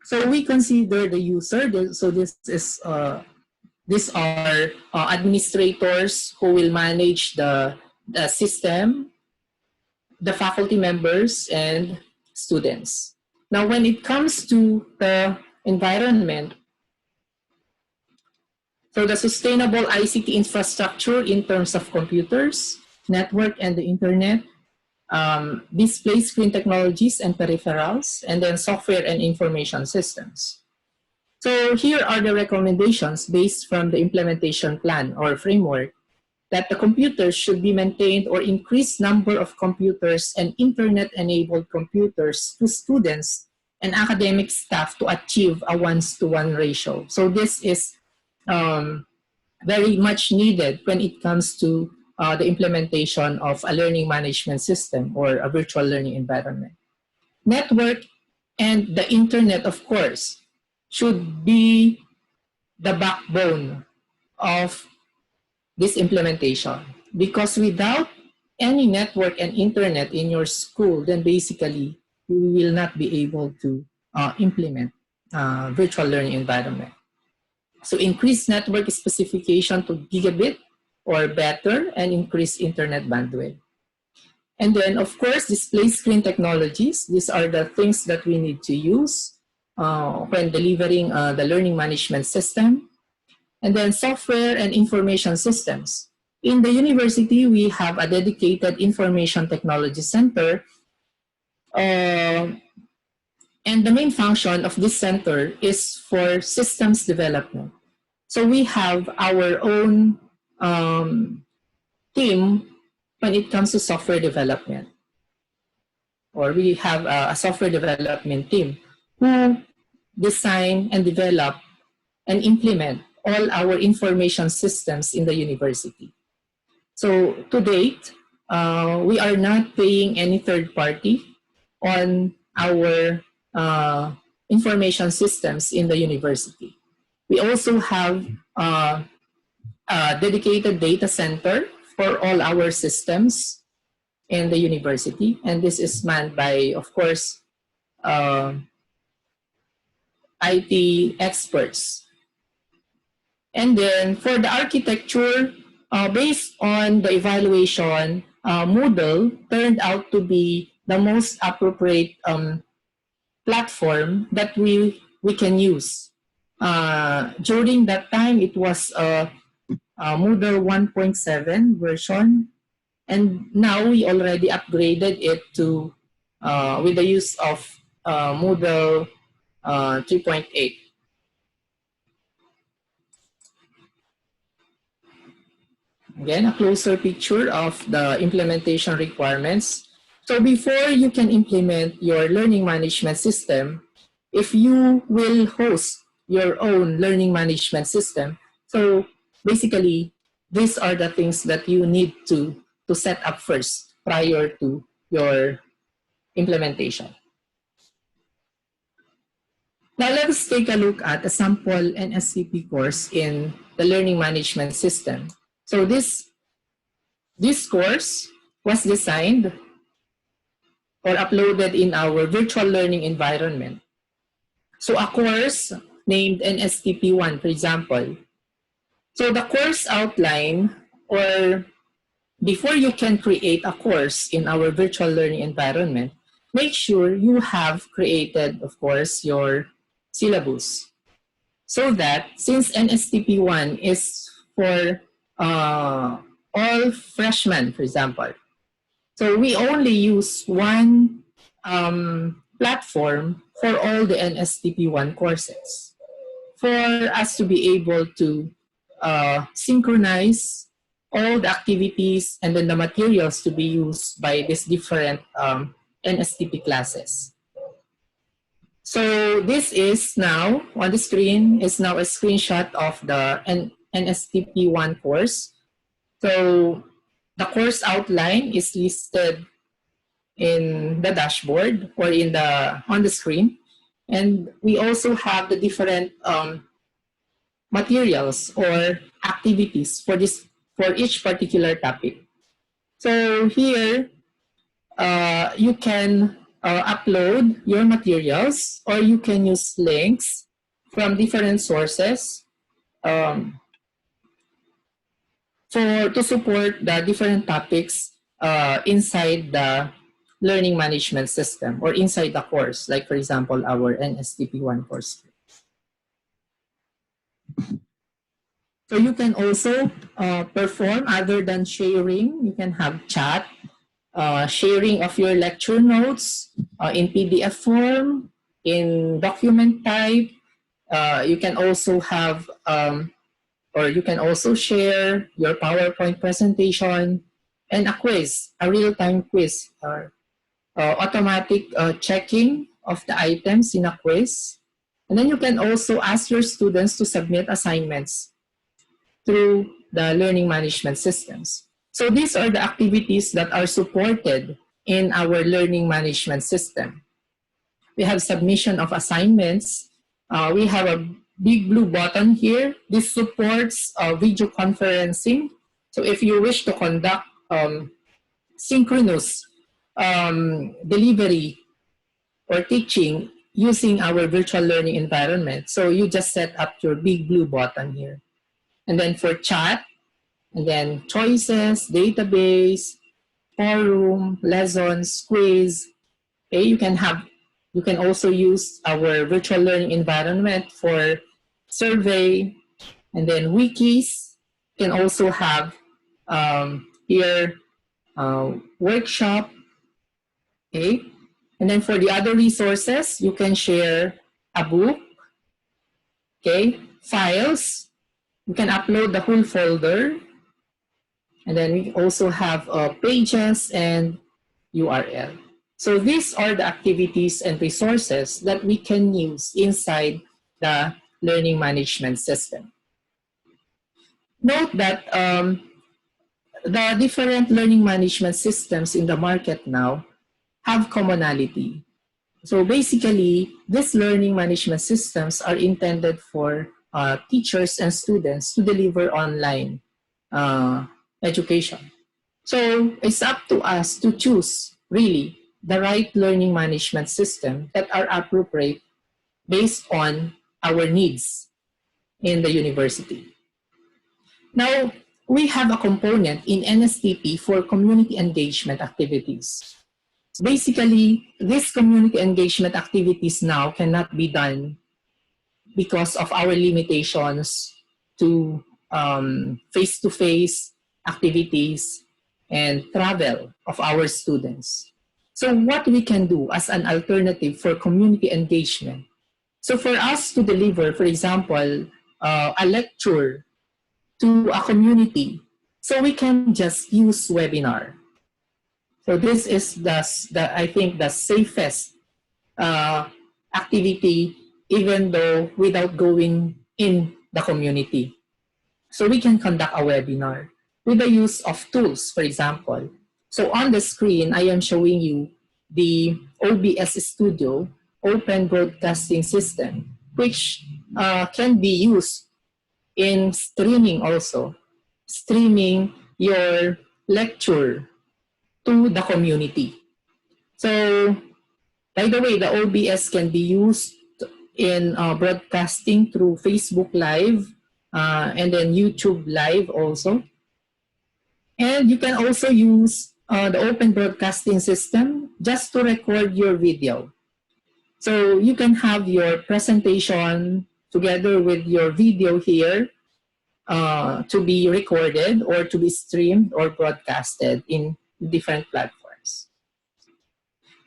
So we consider the user. So this is these are administrators who will manage the system, the faculty members, and students. Now, when it comes to the environment, so the sustainable ICT infrastructure in terms of computers, network and the internet, display screen technologies and peripherals, and then software and information systems. So here are the recommendations based from the implementation plan or framework that the computers should be maintained or increased number of computers and internet-enabled computers to students and academic staff to achieve a 1:1 ratio. So this is very much needed when it comes to the implementation of a learning management system or a virtual learning environment. Network and the internet, of course, should be the backbone of this implementation, because without any network and internet in your school, then basically you will not be able to implement virtual learning environment. So increase network specification to gigabit or better and increase internet bandwidth. And then, of course, display screen technologies. These are the things that we need to use when delivering the learning management system. And then software and information systems. In the university, we have a dedicated information technology center. And the main function of this center is for systems development. So we have our own team when it comes to software development. Or we have a software development team who design and develop and implement all our information systems in the university. So to date, we are not paying any third party on our information systems in the university. We also have a dedicated data center for all our systems in the university, and this is manned by, of course, IT experts. And then for the architecture, based on the evaluation, Moodle turned out to be the most appropriate platform that we can use. During that time, it was Moodle 1.7 version, And now we already upgraded it to with the use of Moodle 3.8. Again, a closer picture of the implementation requirements. So before you can implement your learning management system, if you will host your own learning management system, so basically, these are the things that you need to set up first prior to your implementation. Now let us take a look at a sample NSTP course in the learning management system. So this course was designed or uploaded in our virtual learning environment. So a course named NSTP1, for example. So the course outline, or before you can create a course in our virtual learning environment, make sure you have created, of course, your syllabus. So that since NSTP1 is for all freshmen, for example, so we only use one platform for all the NSTP1 courses for us to be able to synchronize all the activities and then the materials to be used by these different NSTP classes. So this is now on the screen is now a screenshot of the NSTP1 course. So the course outline is listed in the dashboard or on the screen, and we also have the different materials or activities for each particular topic. So here you can upload your materials, or you can use links from different sources to support the different topics inside the learning management system or inside the course, like for example, our NSTP1 course. So you can also perform other than sharing. You can have chat, sharing of your lecture notes in PDF form, in document type. You can also have or you can also share your PowerPoint presentation and a quiz, a real-time quiz, or automatic checking of the items in a quiz. And then you can also ask your students to submit assignments through the learning management systems. So these are the activities that are supported in our learning management system. We have submission of assignments. We have a big blue button here. This supports video conferencing. So if you wish to conduct synchronous delivery or teaching using our virtual learning environment, so you just set up your big blue button here. And then for chat, and then choices, database, forum, lessons, quiz. Okay, you can also use our virtual learning environment for survey, and then wikis. You can also have here workshop. Okay, and then for the other resources, you can share a book. Okay, files. You can upload the whole folder. And then we also have pages and URL. So these are the activities and resources that we can use inside the learning management system. Note that the different learning management systems in the market now have commonality. So basically, these learning management systems are intended for teachers and students to deliver online education. So it's up to us to choose really the right learning management system that are appropriate based on our needs in the university. Now, we have a component in NSTP for community engagement activities. Basically, these community engagement activities now cannot be done because of our limitations to face-to-face activities and travel of our students. So what we can do as an alternative for community engagement. So for us to deliver, for example, a lecture to a community, so we can just use webinar. So this is I think the safest activity, even though without going in the community. So we can conduct a webinar with the use of tools, for example. So on the screen, I am showing you the OBS Studio, Open Broadcasting System, which can be used in streaming also, streaming your lecture to the community. So, by the way, the OBS can be used in broadcasting through Facebook Live and then YouTube Live also. And you can also use the open broadcasting system just to record your video. So you can have your presentation together with your video here to be recorded or to be streamed or broadcasted in different platforms.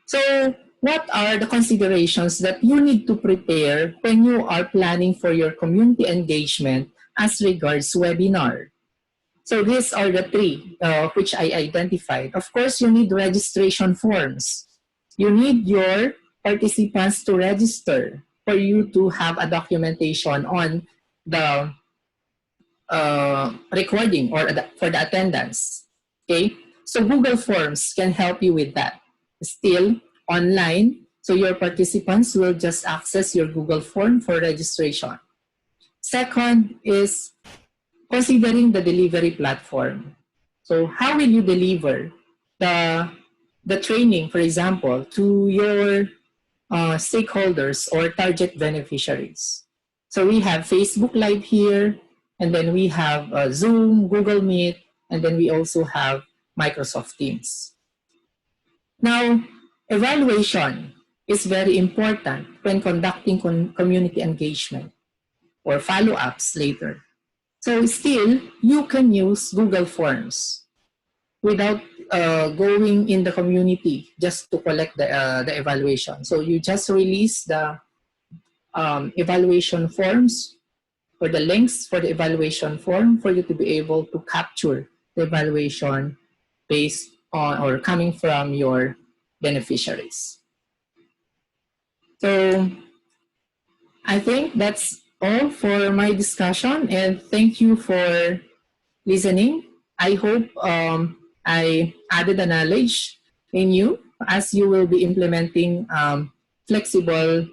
So what are the considerations that you need to prepare when you are planning for your community engagement as regards webinar? So these are the three which I identified. Of course, you need registration forms. You need your participants to register for you to have a documentation on the recording or for the attendance. Okay, so Google Forms can help you with that. Still online, so your participants will just access your Google form for registration. Second is considering the delivery platform. So how will you deliver the training, for example, to your stakeholders or target beneficiaries? So we have Facebook Live here, and then we have Zoom, Google Meet, and then we also have Microsoft Teams. Now, evaluation is very important when conducting community engagement or follow-ups later. So still, you can use Google Forms without going in the community just to collect the evaluation. So you just release the evaluation forms or the links for the evaluation form for you to be able to capture the evaluation based on or coming from your beneficiaries. So I think that's all for my discussion, and thank you for listening. I hope I added a knowledge in you as you will be implementing flexible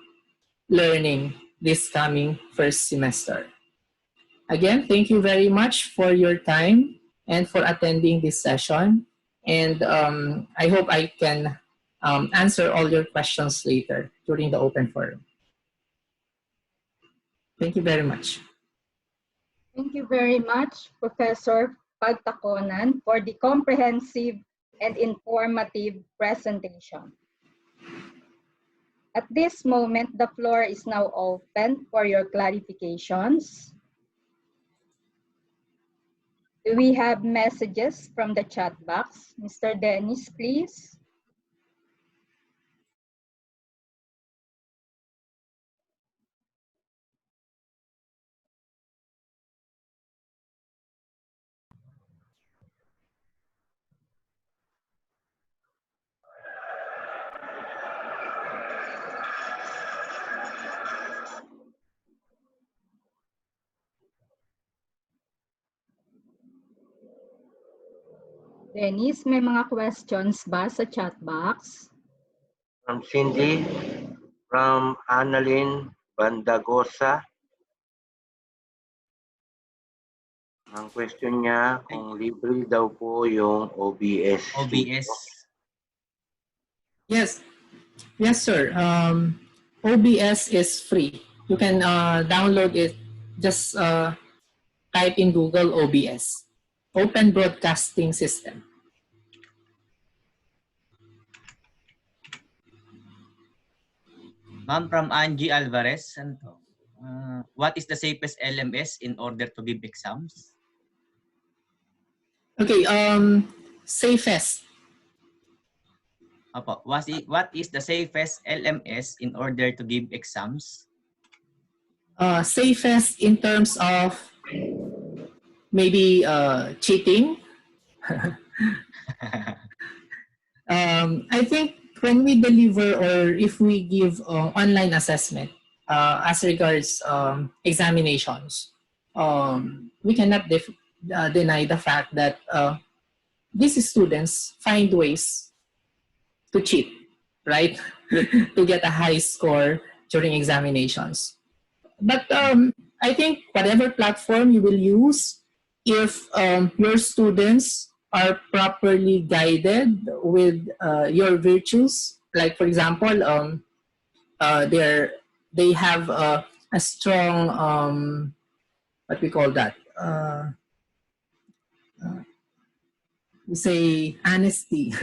learning this coming first semester. Again, thank you very much for your time and for attending this session. And I hope I can answer all your questions later during the open forum. Thank you very much. Thank you very much, Professor Pagtaconan, for the comprehensive and informative presentation. At this moment, the floor is now open for your clarifications. Do we have messages from the chat box? Mr. Dennis, please. Dennis, may mga questions ba sa chat box? From Cindy, from Annalyn Bandagosa. Ang question niya, kung libre daw po yung OBS. OBS. Yes, yes, sir. OBS is free. You can download it. Just type in Google OBS, Open Broadcasting System. Ma'am, from Angie Alvarez, ano to? What is the safest LMS in order to give exams? Okay, safest. Opo. What is the safest LMS in order to give exams? Safest in terms of maybe cheating. I think when we deliver or if we give online assessment as regards examinations, we cannot deny the fact that these students find ways to cheat, right? To get a high score during examinations. But I think whatever platform you will use, if your students are properly guided with your virtues, like for example, they have a strong what we call that. We say honesty.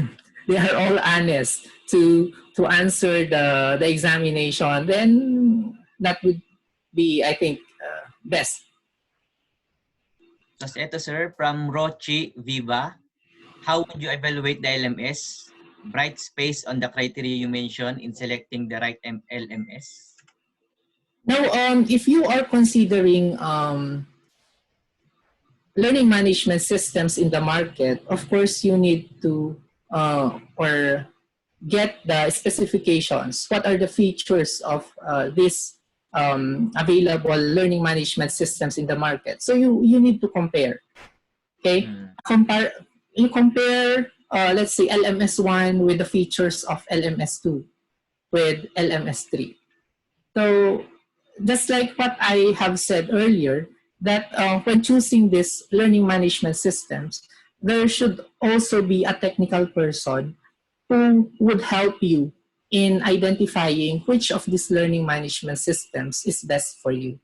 They are all honest to answer the examination. Then that would be, I think, best. Tapos ito sir, from Rochi Viva, how would you evaluate the LMS? Bright space on the criteria you mentioned in selecting the right LMS? Now, if you are considering learning management systems in the market, of course, you need to or get the specifications. What are the features of these available learning management systems in the market? So you need to compare. Okay, you compare. Let's say LMS1 with the features of LMS2 with LMS3. So just like what I have said earlier, that when choosing these learning management systems, there should also be a technical person who would help you in identifying which of these learning management systems is best for you.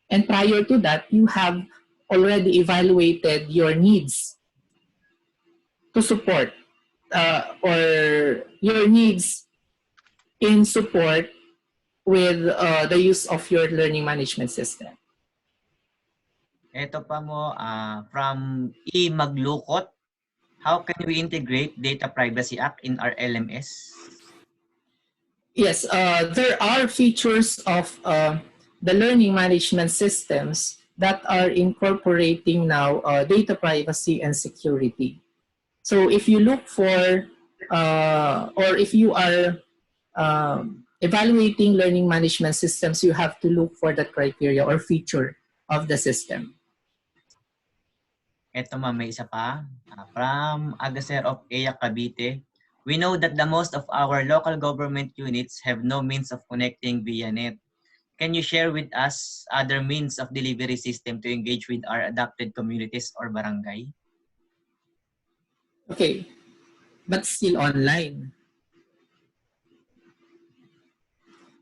And prior to that, you have already evaluated your needs to support or your needs in support with the use of your learning management system. Ito pa mo, from E. Maglukot, how can we integrate Data Privacy Act in our LMS? Yes, there are features of the learning management systems that are incorporating now data privacy and security. So if you look for, or if you are evaluating learning management systems, you have to look for the criteria or feature of the system. Ito may isa pa. From Agacer of EA Cavite, we know that the most of our local government units have no means of connecting via net. Can you share with us other means of delivery system to engage with our adopted communities or barangay? Okay, but still online.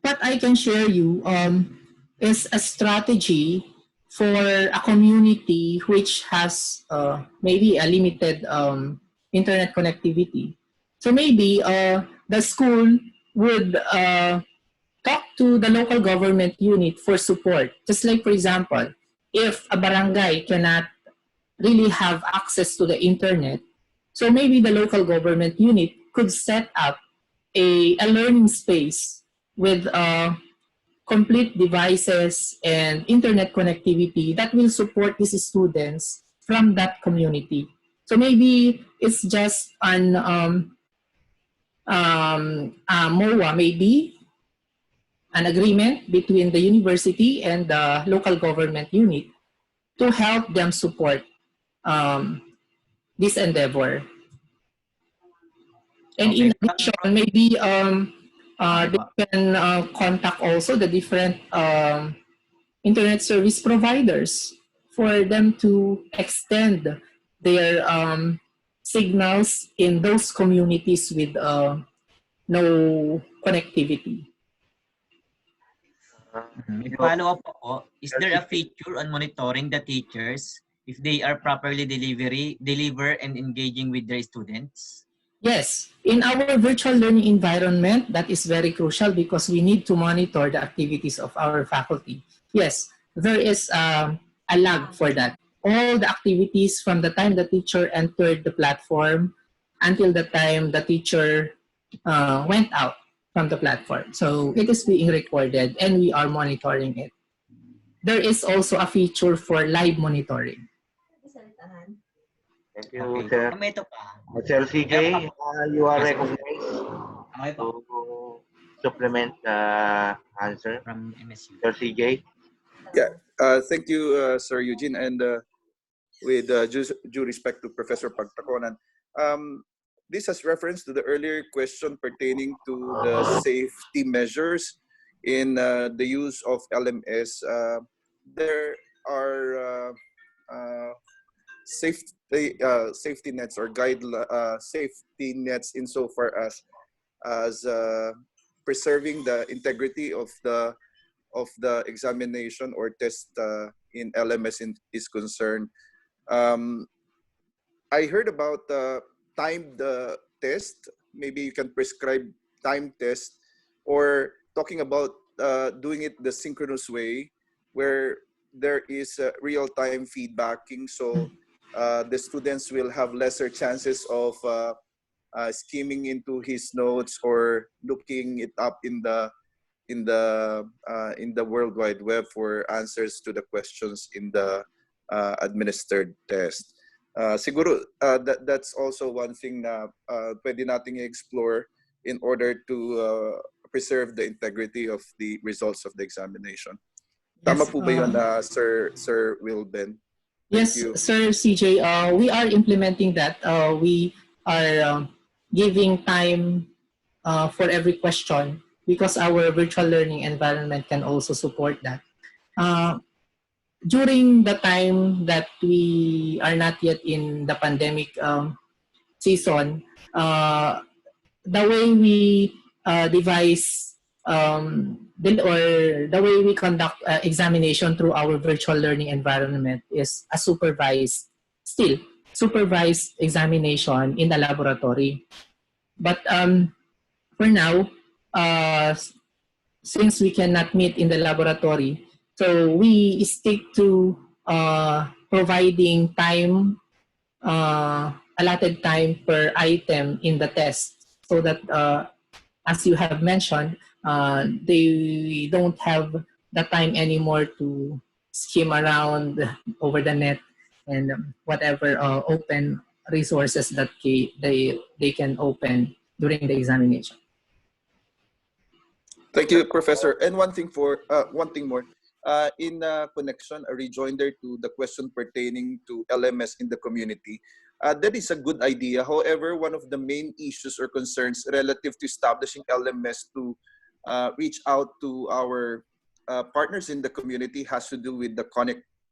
What I can share you is a strategy for a community which has maybe a limited internet connectivity. So maybe the school would talk to the local government unit for support. Just like, for example, if a barangay cannot really have access to the internet, so maybe the local government unit could set up a learning space with complete devices and internet connectivity that will support these students from that community. So maybe it's just an MOA, maybe an agreement between the university and the local government unit to help them support this endeavor. And Okay. in addition, maybe they can contact also the different internet service providers for them to extend their signals in those communities with no connectivity. May follow-up po, is there a feature on monitoring the teachers if they are properly deliver and engaging with their students? Yes, in our virtual learning environment, that is very crucial because we need to monitor the activities of our faculty. Yes, there is a lag for that, all the activities from the time the teacher entered the platform until the time the teacher went out from the platform. So it is being recorded and we are monitoring it. There is also a feature for live monitoring. Thank you, Okay. sir. May ito pa. Sir CJ, you are Yes, recognized Okay po. to supplement the answer. From MSU. Sir CJ. Yeah, thank you, Sir Eugene, and with due respect to Professor Pagtaconan, this has reference to the earlier question pertaining to the safety measures in the use of LMS. There are safety nets or safety nets insofar as preserving the integrity of the examination or test in LMS is concerned. I heard about timed test. Maybe you can prescribe time test, or talking about doing it the synchronous way, where there is real-time feedbacking. So the students will have lesser chances of skimming into his notes or looking it up in the World Wide Web for answers to the questions in the administered test. Siguro that's also one thing na pwede nating i-explore in order to preserve the integrity of the results of the examination. Tama Yes, po ba yun, Sir Wilben? Yes, you. Sir CJ, we are implementing that. We are giving time for every question because our virtual learning environment can also support that. During the time that we are not yet in the pandemic season, the way we devise or the way we conduct examination through our virtual learning environment is a supervised examination in the laboratory. But for now, since we cannot meet in the laboratory, so we stick to providing time, allotted time per item in the test, so that as you have mentioned, they don't have the time anymore to skim around over the net and whatever open resources that they can open during the examination. Thank you, Professor. And one thing more. In connection, a rejoinder to the question pertaining to LMS in the community. That is a good idea. However, one of the main issues or concerns relative to establishing LMS to reach out to our partners in the community has to do with the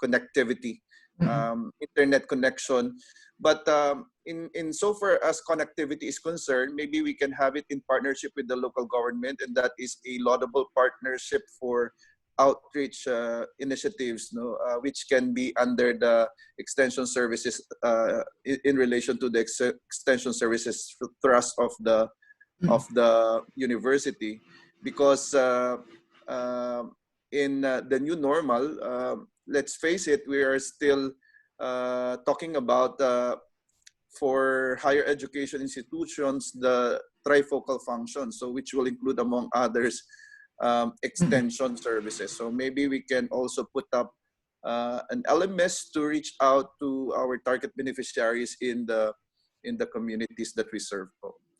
connectivity, internet connection. But in so far as connectivity is concerned, maybe we can have it in partnership with the local government, and that is a laudable partnership for outreach initiatives, which can be under the extension services in relation to the extension services thrust of the university, because in the new normal, let's face it, we are still talking about for higher education institutions the trifocal function, so which will include, among others, extension services. So maybe we can also put up an LMS to reach out to our target beneficiaries in the communities that we serve.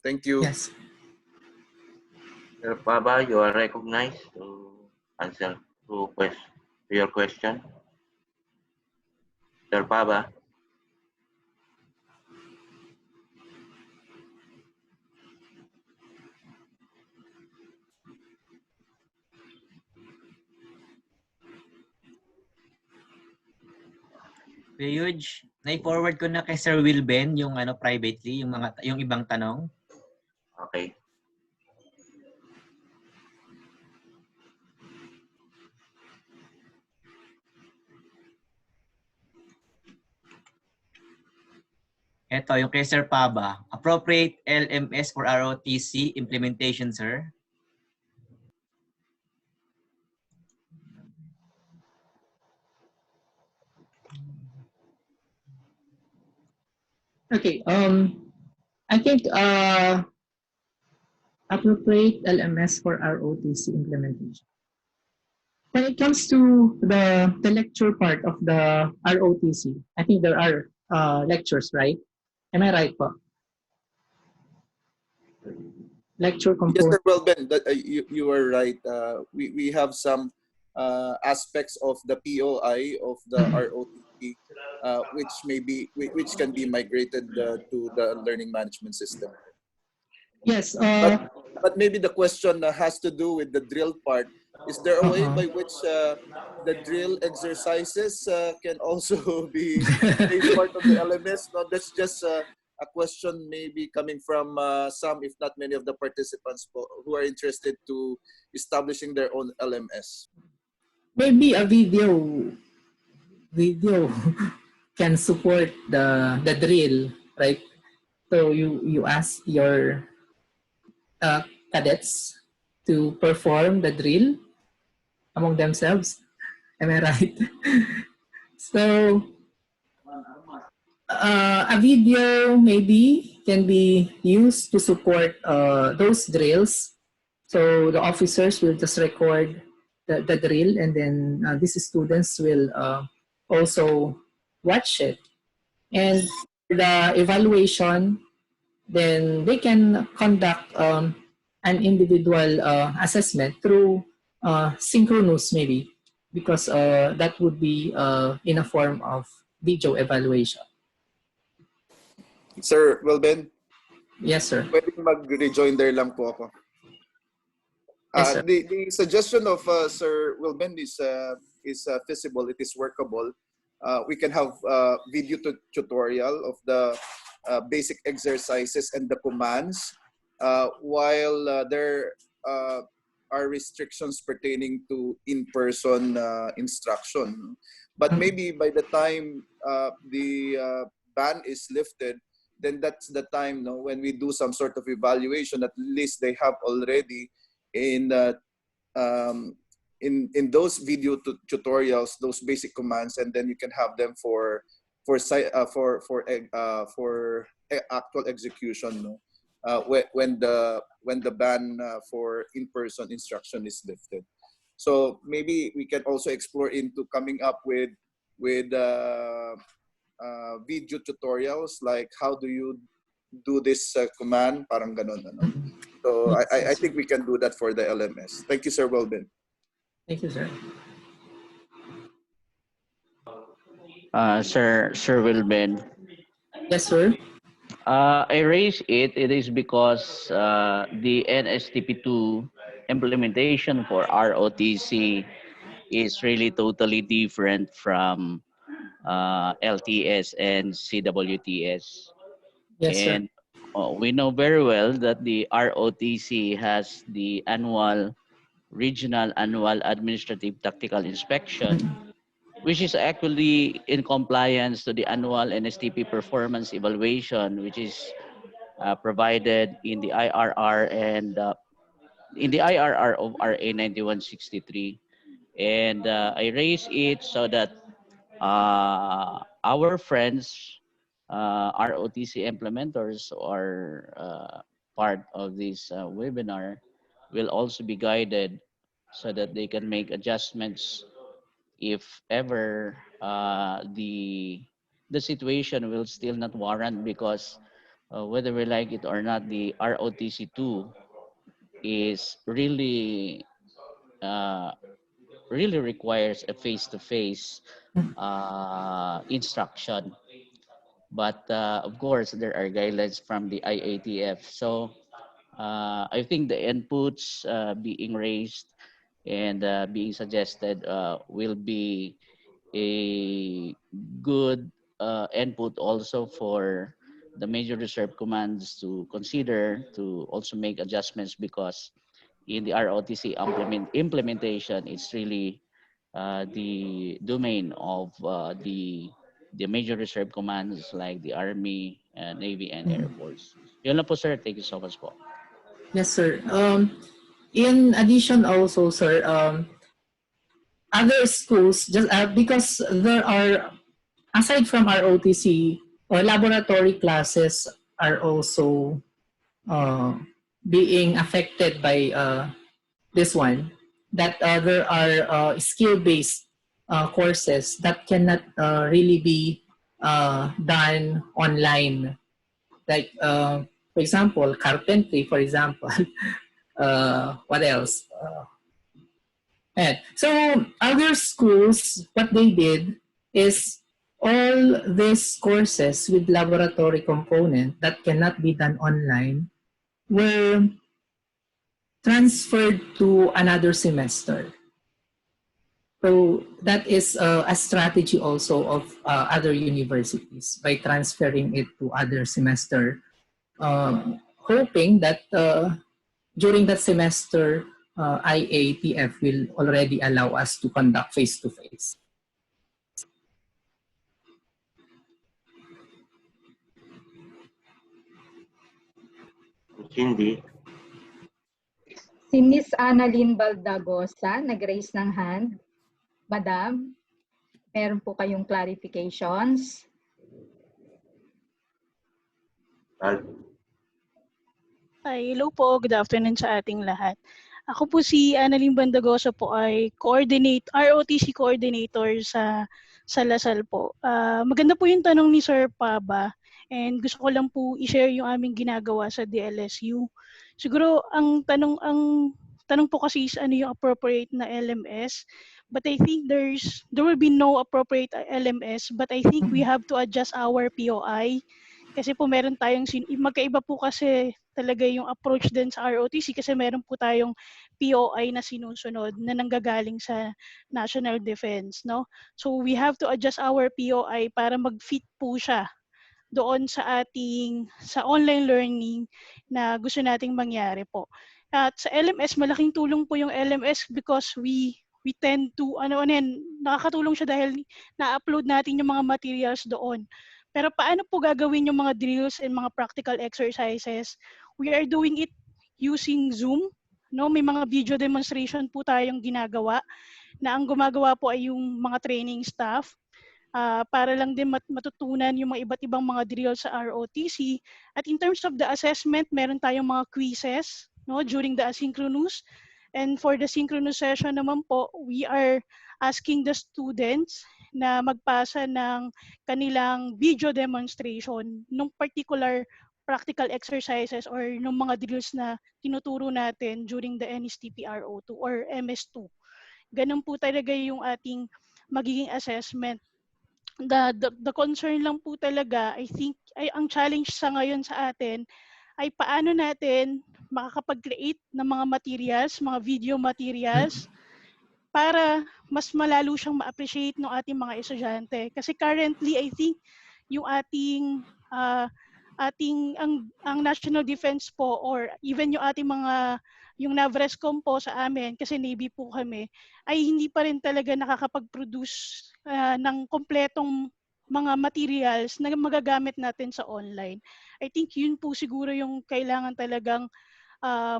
Thank you. Yes. Sir Paba, you are recognized to answer to your question. Sir Paba. Huge, na-forward ko na kay Sir Wilben yung privately, yung ibang tanong. Okay. Ito, yung kay Sir Paba. Appropriate LMS for ROTC implementation, sir? Okay. I think appropriate LMS for ROTC implementation. When it comes to the lecture part of the ROTC, I think there are lectures, right? Am I right po? Lecture Yes, sir. component. Well, Ben, you are right. We have some aspects of the POI of the ROTC, which can be migrated to the learning management system. Yes. But maybe the question has to do with the drill part. Is there a way by which the drill exercises can also be made part of the LMS? No, that's just a question maybe coming from some, if not many, of the participants who are interested to establishing their own LMS. Maybe a video can support the drill, right? So you ask your cadets to perform the drill among themselves. Am I right? So a video maybe can be used to support those drills. So the officers will just record the drill, and then these students will also watch it. And the evaluation, then they can conduct an individual assessment through Synchronous maybe, because that would be in a form of video evaluation. Sir, well, Ben, Yes, sir. pwedeng mag-rejoin there lang po ako. Yes, sir. The suggestion of Sir Wilben is feasible. It is workable. We can have video tutorial of the basic exercises and the commands, while there are restrictions pertaining to in-person instruction. But maybe by the time the ban is lifted, then that's the time, no, when we do some sort of evaluation. At least they have already in those video tutorials those basic commands, and then you can have them for actual execution, no? When the ban for in-person instruction is lifted. So maybe we can also explore into coming up with video tutorials, like how do you do this command, parang ganon, ano? So I think we can do that for the LMS. Thank you, Sir Welben. Thank you, sir. Sir Wilben. Yes, sir. I raise it. It is because the NSTP2 implementation for ROTC is really totally different from LTS and CWTS. Yes, sir. And we know very well that the ROTC has the regional annual administrative tactical inspection, which is actually in compliance to the annual NSTP performance evaluation, which is provided in the IRR and in the IRR of RA 9163. And I raise it so that our friends, ROTC implementers, or part of this webinar will also be guided so that they can make adjustments if ever the situation will still not warrant, because whether we like it or not, the ROTC2 is really really requires a face-to-face instruction. But of course, there are guidelines from the IATF. So I think the inputs being raised and being suggested will be a good input also for the major reserve commands to consider to also make adjustments, because in the ROTC implementation, it's really the domain of the major reserve commands like the Army, Navy, and Air Force. Yun lang po, sir. Thank you so much po. Yes, sir. In addition also, sir, other schools, just because there are, aside from ROTC, laboratory classes are also being affected by this one, that there are skill-based courses that cannot really be done online. Like, for example, carpentry, for example. What else? So other schools, what they did is all these courses with laboratory component that cannot be done online were transferred to another semester. So that is a strategy also of other universities by transferring it to other semester, hoping that during that semester, IATF will already allow us to conduct face-to-face. Hindi. Si Miss Annalyn Baldagosa, nag-raise ng hand. Madam, meron po kayong clarifications? Hi, hello po. Good afternoon sa ating lahat. Ako po si Annalyn Bandagosa po ay ROTC coordinator sa Lasal po. Maganda po yung tanong ni Sir Paba and gusto ko lang po i-share yung aming ginagawa sa DLSU. Siguro ang tanong po kasi is ano yung appropriate na LMS, but I think there will be no appropriate LMS, but I think we have to adjust our POI. Kasi po meron tayong, magkaiba po kasi talaga yung approach din sa ROTC kasi meron po tayong POI na sinusunod na nanggagaling sa national defense, no? So we have to adjust our POI para mag-fit po siya doon sa online learning na gusto nating mangyari po. At sa LMS, malaking tulong po yung LMS because we tend to, nakakatulong siya dahil na-upload natin yung mga materials doon. Pero paano po gagawin yung mga drills and mga practical exercises? We are doing it using Zoom. No? May mga video demonstration po tayong ginagawa na ang gumagawa po ay yung mga training staff para lang din matutunan yung mga iba't ibang mga drills sa ROTC. At in terms of the assessment, meron tayong mga quizzes during the asynchronous. And for the synchronous session naman po, we are asking the students na magpasa ng kanilang video demonstration nung particular practical exercises or nung mga drills na tinuturo natin during the NSTP RO2 or MS2. Ganun po talaga yung ating magiging assessment. The concern lang po talaga, I think, ay ang challenge sa ngayon sa atin ay paano natin makakapag-create ng mga materials, mga video materials, para mas malalo siyang ma-appreciate ng ating mga estudyante. Kasi currently, I think, yung ang National Defense po or even yung ating yung NAVRESCOM po sa amin, kasi Navy po kami, ay hindi pa rin talaga nakakapag-produce ng kompletong mga materials na magagamit natin sa online. I think yun po siguro yung kailangan talagang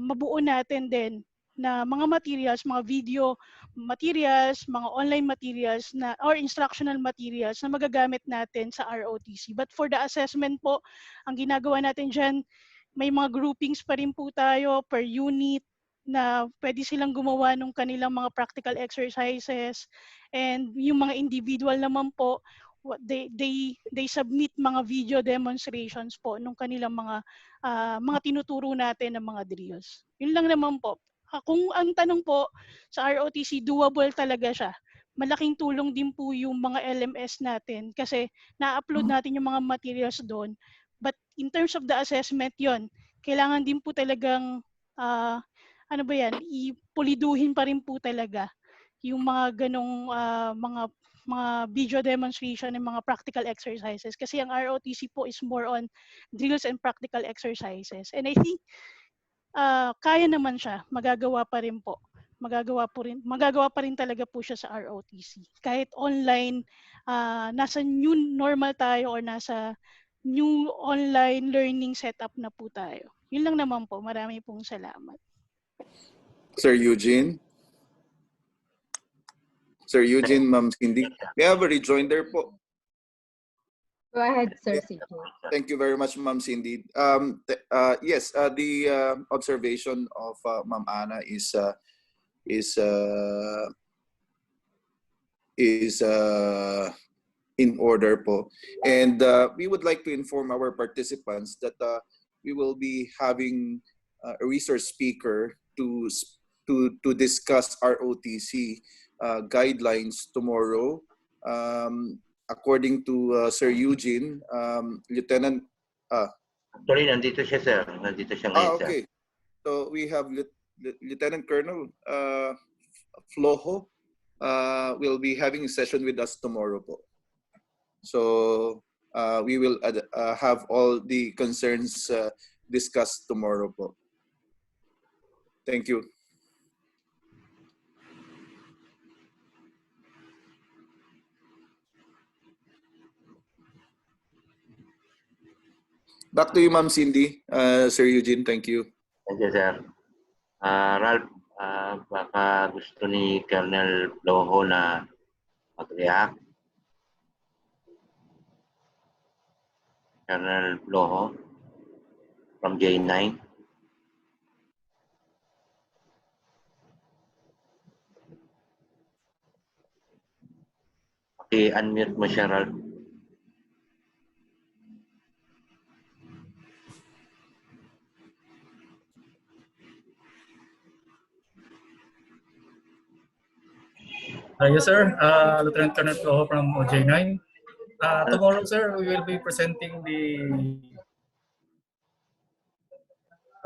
mabuo natin din na mga materials, mga video materials, mga online materials na or instructional materials na magagamit natin sa ROTC. But for the assessment po, ang ginagawa natin dyan, may mga groupings pa rin po tayo per unit na pwede silang gumawa ng kanilang mga practical exercises, and yung mga individual naman po, they submit mga video demonstrations po nung kanilang mga tinuturo natin ng mga drills. Yun lang naman po. Kung ang tanong po sa ROTC, doable talaga siya. Malaking tulong din po yung mga LMS natin kasi na-upload natin yung mga materials doon. But in terms of the assessment, yon, kailangan din po talagang ipuliduhin pa rin po talaga yung mga ganong mga video demonstration and mga practical exercises. Kasi ang ROTC po is more on drills and practical exercises. And I think kaya naman siya, magagawa pa rin po. Magagawa pa rin talaga po siya sa ROTC. Kahit online, nasa new normal tayo or nasa new online learning setup na po tayo. Yun lang naman po. Marami pong salamat. Sir Eugene? Sir Eugene, Ma'am Cindy, may I have a rejoinder po? Go ahead, Sir CJ. Thank you very much, Ma'am Cindy. Yes, the observation of Ma'am Ana is uh, is in order po. And we would like to inform our participants that we will be having a resource speaker to discuss ROTC guidelines tomorrow. According to Sir Eugene, Lieutenant. Actually, nandito siya, sir. Nandito siya ngayon, sir. Okay. So we have Lieutenant Colonel Flojo will be having a session with us tomorrow po. So we will have all the concerns discussed tomorrow po. Thank you. Back to you, Ma'am Cindy. Sir Eugene, thank you. Thank you, sir. Ralph, baka gusto ni Colonel Loho na mag-react. Colonel Loho from J9. Okay, unmute mo siya, Ralph. Yes, sir. Lieutenant Colonel Flojo from OJ9. Tomorrow, sir, we will be presenting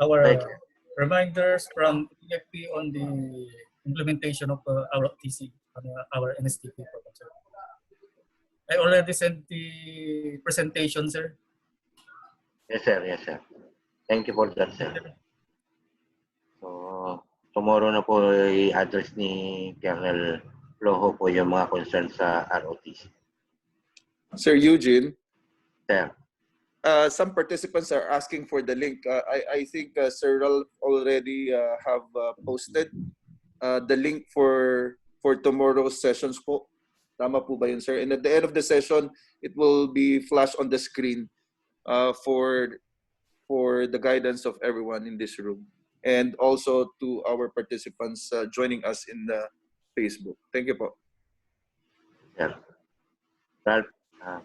our reminders from EFP on the implementation of our ROTC, our NSTP program, sir. I already sent the presentation, sir. Yes, sir. Yes, sir. Thank you for that, sir. So, tomorrow na po i-address ni Colonel Loho po yung mga concerns sa ROTC. Sir Eugene. Sir. Some participants are asking for the link. I think Sir Ralph already have posted the link for tomorrow's sessions po. Tama po ba yun, sir? And at the end of the session, it will be flashed on the screen for the guidance of everyone in this room. And also to our participants joining us in the Facebook. Thank you po. Yeah. Ralph,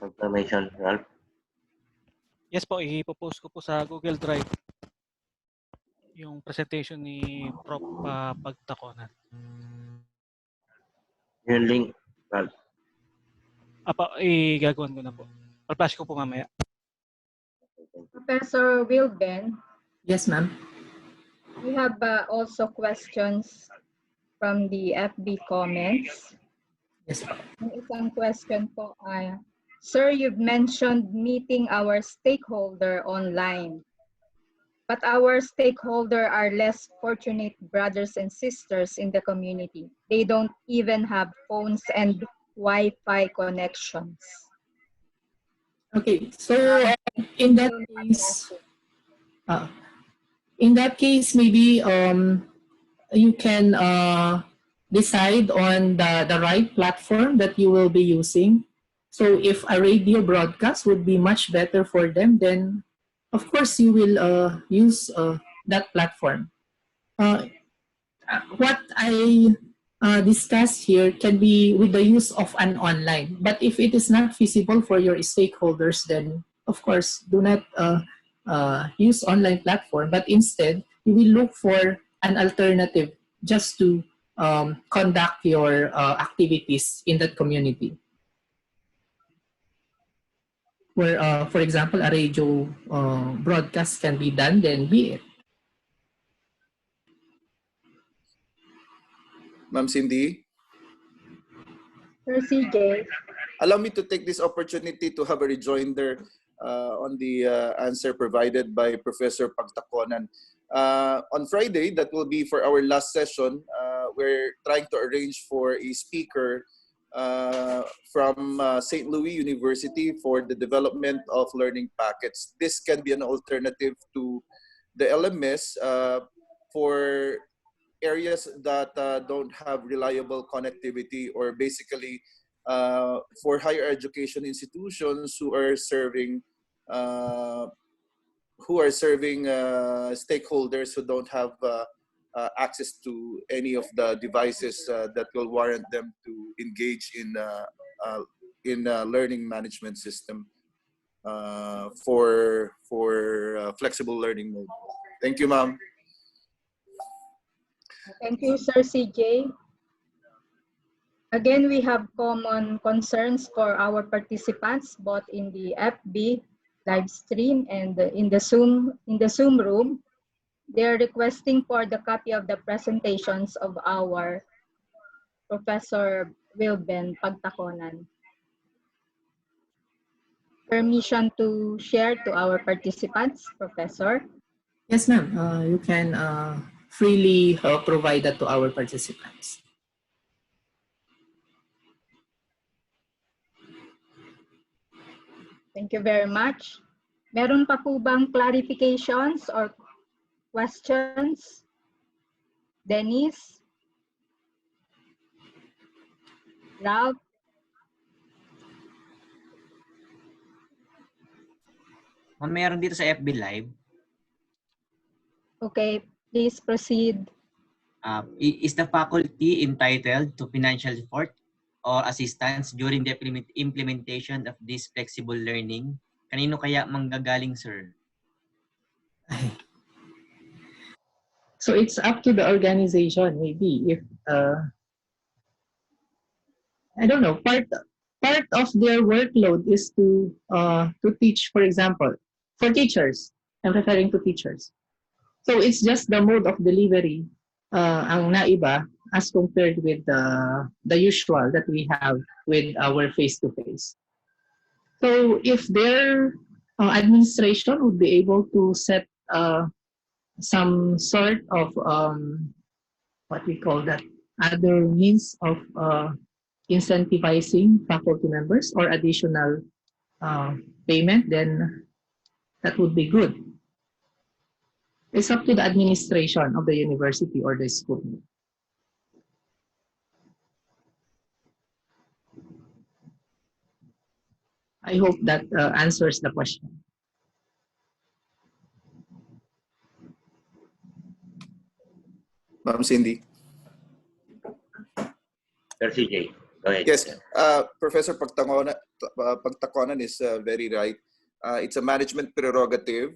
confirmation, Ralph? Yes po, ipopost ko po sa Google Drive yung presentation ni Prof. Pagtaconan. Yung link, Ralph. Gagawin ko na po. Pag-flash ko po mamaya. Professor Wilben. Yes, ma'am. We have also questions from the FB comments. Yes, ma'am. Ang isang question po ay, Sir, you've mentioned meeting our stakeholder online. But our stakeholder are less fortunate brothers and sisters in the community. They don't even have phones and Wi-Fi connections. Okay, so in that case, maybe you can decide on the right platform that you will be using. So if a radio broadcast would be much better for them, then of course you will use that platform. What I discussed here can be with the use of an online. But if it is not feasible for your stakeholders, then of course do not use online platform. But instead, you will look for an alternative just to conduct your activities in that community. Where, for example, a radio broadcast can be done, then be it. Ma'am Cindy? Sir CJ. Allow me to take this opportunity to have a rejoinder on the answer provided by Professor Pagtaconan. On Friday, that will be for our last session, we're trying to arrange for a speaker from St. Louis University for the development of learning packets. This can be an alternative to the LMS for areas that don't have reliable connectivity, or basically for higher education institutions who are serving stakeholders who don't have access to any of the devices that will warrant them to engage in a learning management system for flexible learning mode. Thank you, ma'am. Thank you, Sir CJ. Again, we have common concerns for our participants, both in the FB live stream and in the Zoom room. They're requesting for the copy of the presentations of our Professor Wilben Pagtaconan. Permission to share to our participants, Professor? Yes, ma'am. You can freely provide that to our participants. Thank you very much. Meron pa po bang clarifications or questions? Dennis? Ralph? Meron dito sa FB Live. Okay, please proceed. Is the faculty entitled to financial support or assistance during the implementation of this flexible learning? Kanino kaya manggagaling, sir? So it's up to the organization, maybe, if I don't know, part of their workload is to teach, for example, for teachers. I'm referring to teachers. So it's just the mode of delivery ang naiba as compared with the usual that we have with our face-to-face. So if their administration would be able to set some sort of what we call that, other means of incentivizing faculty members or additional payment, then that would be good. It's up to the administration of the university or the school. I hope that answers the question. Ma'am Cindy. Sir CJ, go ahead. Yes, Professor Pagtaconan is very right. It's a management prerogative.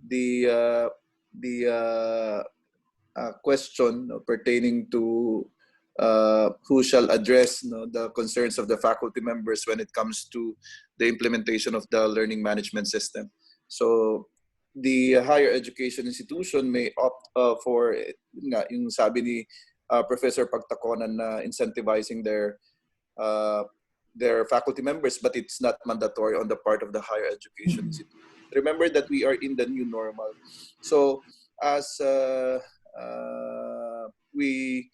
The question pertaining to who shall address the concerns of the faculty members when it comes to the implementation of the learning management system. So the higher education institution may opt for yung sabi ni Professor Pagtaconan na incentivizing their faculty members, but it's not mandatory on the part of the higher education institution. Remember that we are in the new normal. So as we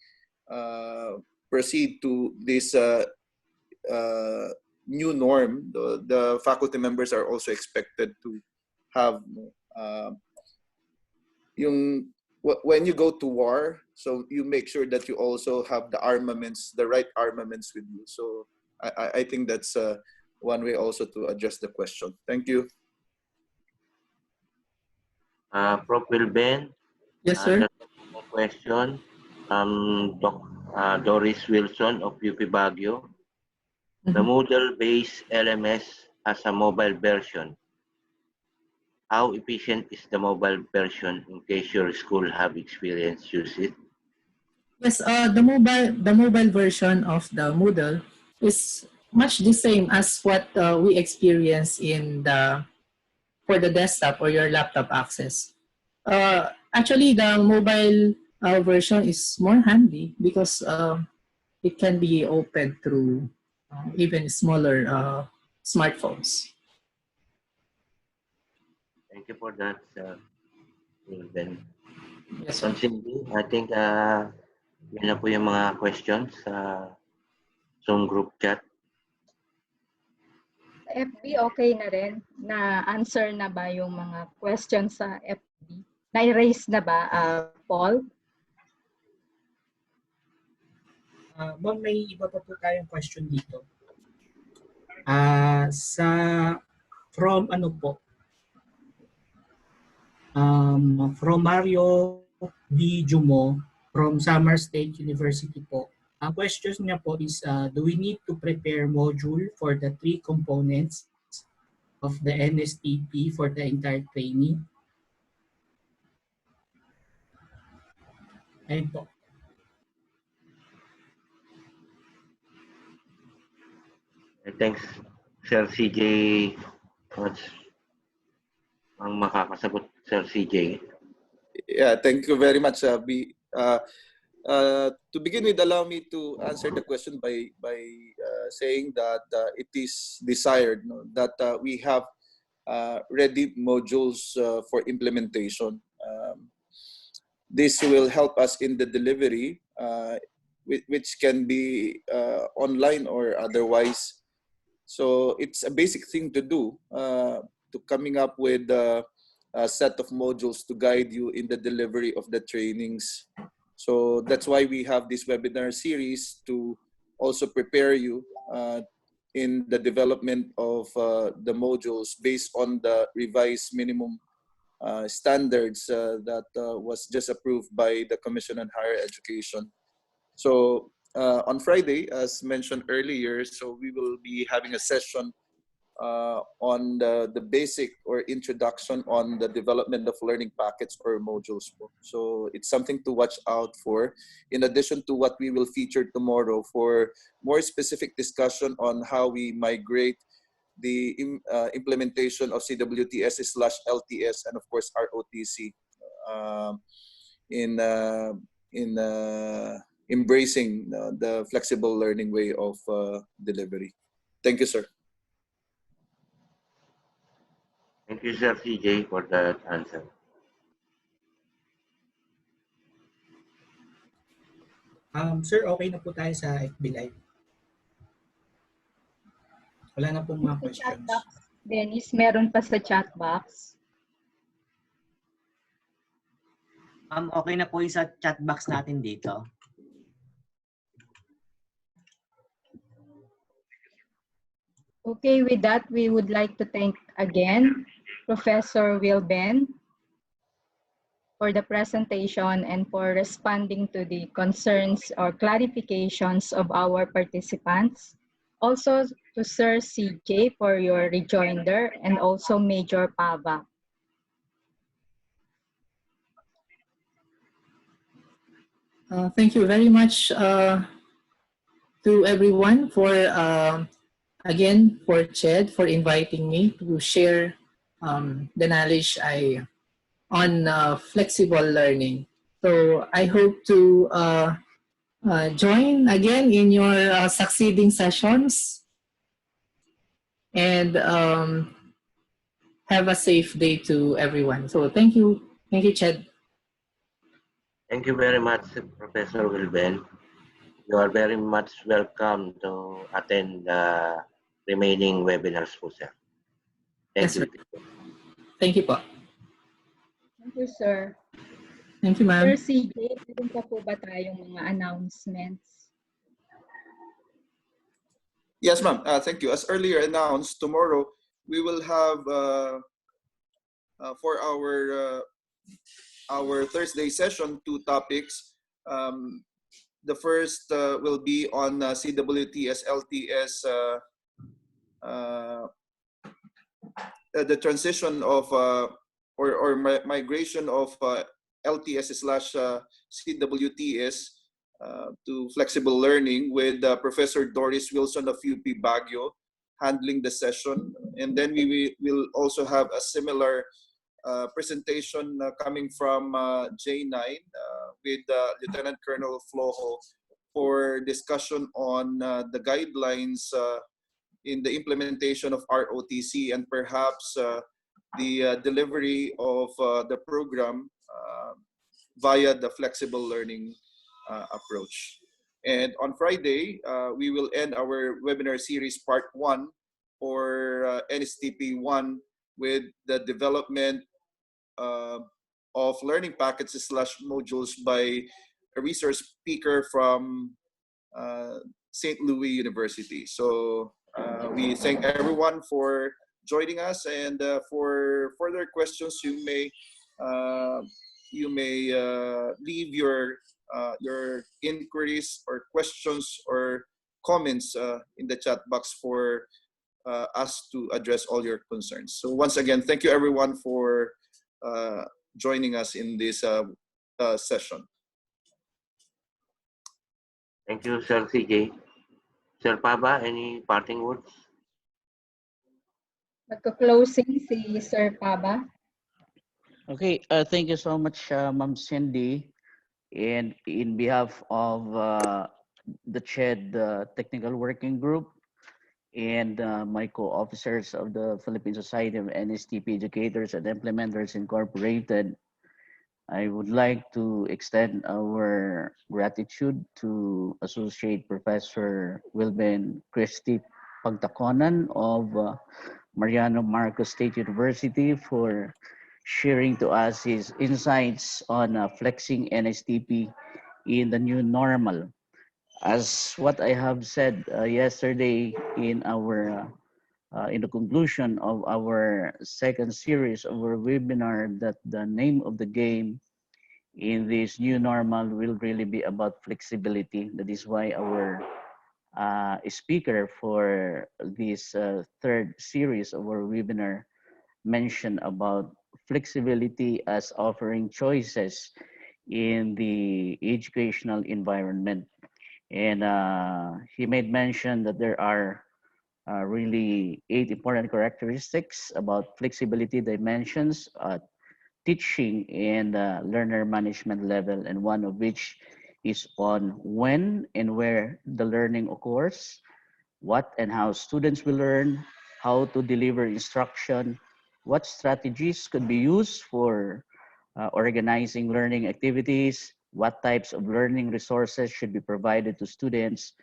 proceed to this new norm, the faculty members are also expected to have when you go to war, so you make sure that you also have the armaments, the right armaments with you. So I think that's one way also to address the question. Thank you. Prof. Wilben. Yes, sir. Question. Doris Wilson of UP Baguio. The Moodle-based LMS has a mobile version. How efficient is the mobile version in case your school have experience use it? Yes, the mobile version of the Moodle is much the same as what we experience for the desktop or your laptop access. Actually, the mobile version is more handy because it can be opened through even smaller smartphones. Thank you for that, Wilben. Yes, So, Cindy, I think yun na po yung mga questions sa Zoom group chat. FB, okay na rin? Na-answer na ba yung mga questions sa FB? Na-erase na ba, Paul? Ma'am, may iba pa po tayong question dito. From ano po? From Mario B. Jumo from Samar State University po. Ang question niya po is, do we need to prepare module for the 3 components of the NSTP for the entire training? Ayun po. Thanks, Sir CJ. What's ang makakasagot, Sir CJ? Yeah, thank you very much, B. To begin with, allow me to answer the question by saying that it is desired, no, that we have ready modules for implementation. This will help us in the delivery, which can be online or otherwise. So it's a basic thing to do, to coming up with a set of modules to guide you in the delivery of the trainings. So that's why we have this webinar series to also prepare you in the development of the modules based on the revised minimum standards that was just approved by the Commission on Higher Education. So on Friday, as mentioned earlier, so we will be having a session on the basic or introduction on the development of learning packets or modules. So it's something to watch out for, in addition to what we will feature tomorrow for more specific discussion on how we migrate the implementation of CWTS/LTS and of course ROTC in embracing the flexible learning way of delivery. Thank you, sir. Thank you, Sir CJ, for that answer. Sir, okay na po tayo sa FB Live. Wala na pong mga questions. Dennis, meron pa sa chat box. Okay na po yung sa chat box natin dito. Okay, with that, we would like to thank again Professor Wilben for the presentation and for responding to the concerns or clarifications of our participants. Also to Sir CJ for your rejoinder, and also Major Pava. Thank you very much to everyone for, again, for CHED for inviting me to share the knowledge on flexible learning. So I hope to join again in your succeeding sessions, and have a safe day to everyone. So thank you. Thank you, CHED. Thank you very much, Professor Wilben. You are very much welcome to attend the remaining webinars po, sir. Thank Yes, you. sir. Thank you po. Thank you, sir. Thank you, ma'am. Sir CJ, meron pa po ba tayong mga announcements? Yes, ma'am. Thank you. As earlier announced, tomorrow we will have for our Thursday session 2 topics. The first will be on CWTS LTS, the transition of or migration of LTS/CWTS to flexible learning with Professor Doris Wilson of UP Baguio handling the session. And then we will also have a similar presentation coming from J9 with Lieutenant Colonel Flojo for discussion on the guidelines in the implementation of ROTC and perhaps the delivery of the program via the flexible learning approach. And on Friday, we will end our webinar series part 1 for NSTP 1 with the development of learning packages/modules by a resource speaker from St. Louis University. So we thank everyone for joining us, and for further questions, you may leave your inquiries or questions or comments in the chat box for us to address all your concerns. So once again, thank you everyone for joining us in this session. Thank you, Sir CJ. Sir Paba, any parting words? Magko-closing si Sir Paba. Okay, thank you so much, Ma'am Cindy. And in behalf of the CHED Technical Working Group and my co-officers of the Philippine Society of NSTP Educators and Implementers Incorporated, I would like to extend our gratitude to Associate Professor Wilben Christie Pagtaconan of Mariano Marcos State University for sharing to us his insights on flexing NSTP in the new normal. As what I have said yesterday in our in the conclusion of our second series of our webinar, that the name of the game in this new normal will really be about flexibility. That is why our speaker for this third series of our webinar mentioned about flexibility as offering choices in the educational environment. And he made mention that there are really 8 important characteristics about flexibility dimensions at teaching and learner management level, and one of which is on when and where the learning occurs, what and how students will learn, how to deliver instruction, what strategies could be used for organizing learning activities, what types of learning resources should be provided to students,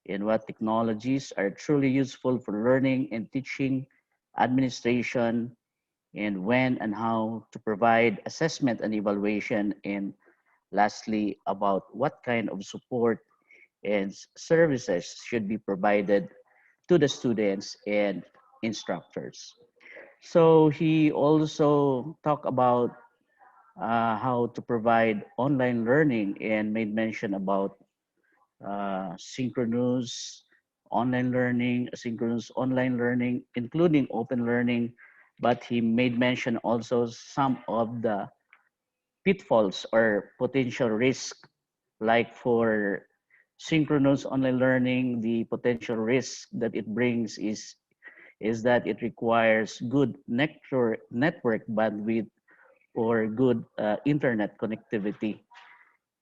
and what technologies are truly useful for learning and teaching, administration, and when and how to provide assessment and evaluation, and lastly, about what kind of support and services should be provided to the students and instructors. So he also talked about how to provide online learning and made mention about synchronous online learning, asynchronous online learning, including open learning. But he made mention also some of the pitfalls or potential risk, like for synchronous online learning, the potential risk that it brings is that it requires good network bandwidth or good internet connectivity.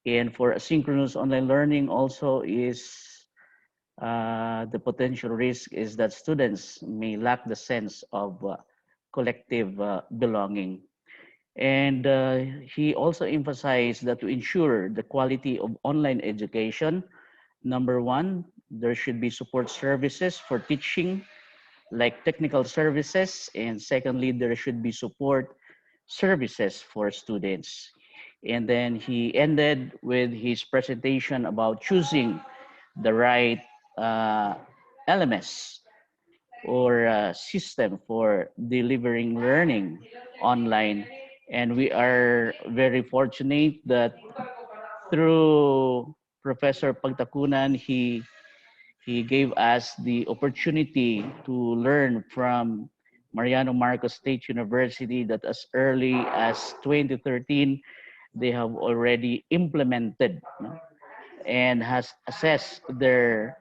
And for asynchronous online learning also is the potential risk is that students may lack the sense of collective belonging. And he also emphasized that to ensure the quality of online education, number one, there should be support services for teaching, like technical services. And secondly, there should be support services for students. And then he ended with his presentation about choosing the right LMS or system for delivering learning online. And we are very fortunate that through Professor Pagtakunan, he gave us the opportunity to learn from Mariano Marcos State University that as early as 2013, they have already implemented, no, and has assessed their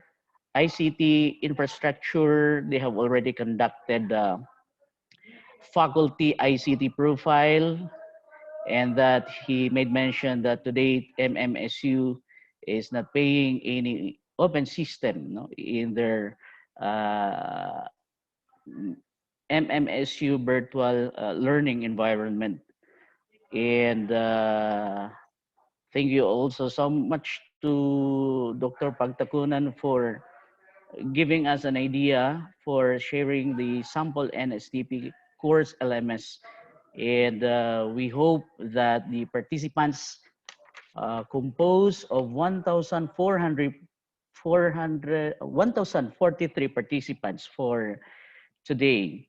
ICT infrastructure. They have already conducted faculty ICT profile, and that he made mention that to date MMSU is not paying any open system, no, in their MMSU virtual learning environment. And thank you also so much to Dr. Pagtakunan for giving us an idea for sharing the sample NSTP course LMS. And we hope that the participants composed of 1,400 1,043 participants for today.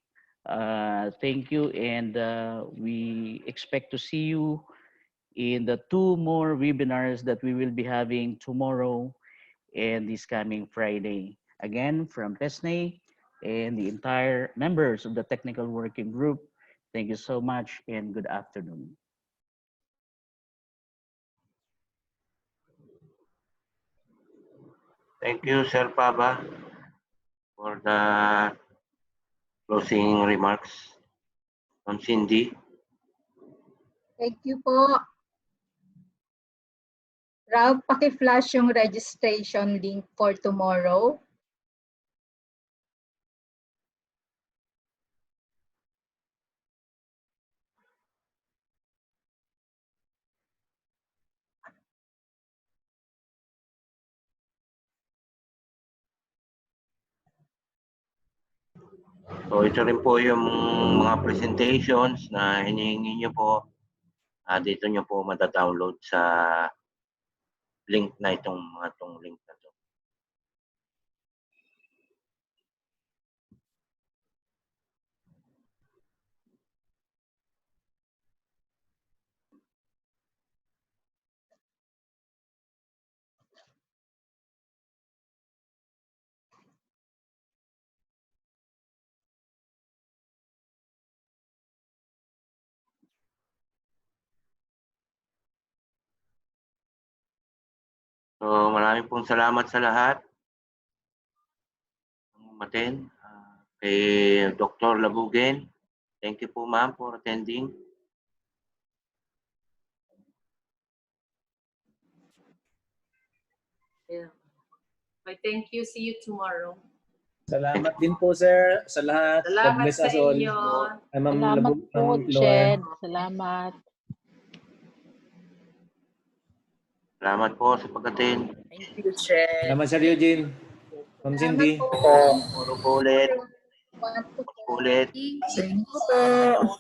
Thank you, and we expect to see you in the 2 more webinars that we will be having tomorrow and this coming Friday. Again, from PESNE and the entire members of the technical working group, thank you so much and good afternoon. Thank you, Sir Paba, for the closing remarks. Ma'am Cindy. Thank you po. Ralph, paki-flash yung registration link for tomorrow. So ito rin po yung mga presentations na hinihingi nyo po. Dito nyo po mata-download sa link na itong link na to. So maraming pong salamat sa lahat. Umaten. Kay Dr. Labugen. Thank you po ma'am for attending. Yeah. Bye, thank you. See you tomorrow. Salamat din po sir sa lahat. God Salamat bless sa us all. inyo. Ay, Ma'am Salamat Labu- po, Ma'am Loan. Ched. Salamat. Salamat po sa pag-attend. Thank you, Ched. Salamat Sir Eugene. Ma'am Cindy. Puro po ulit. Ulit. Thank you po.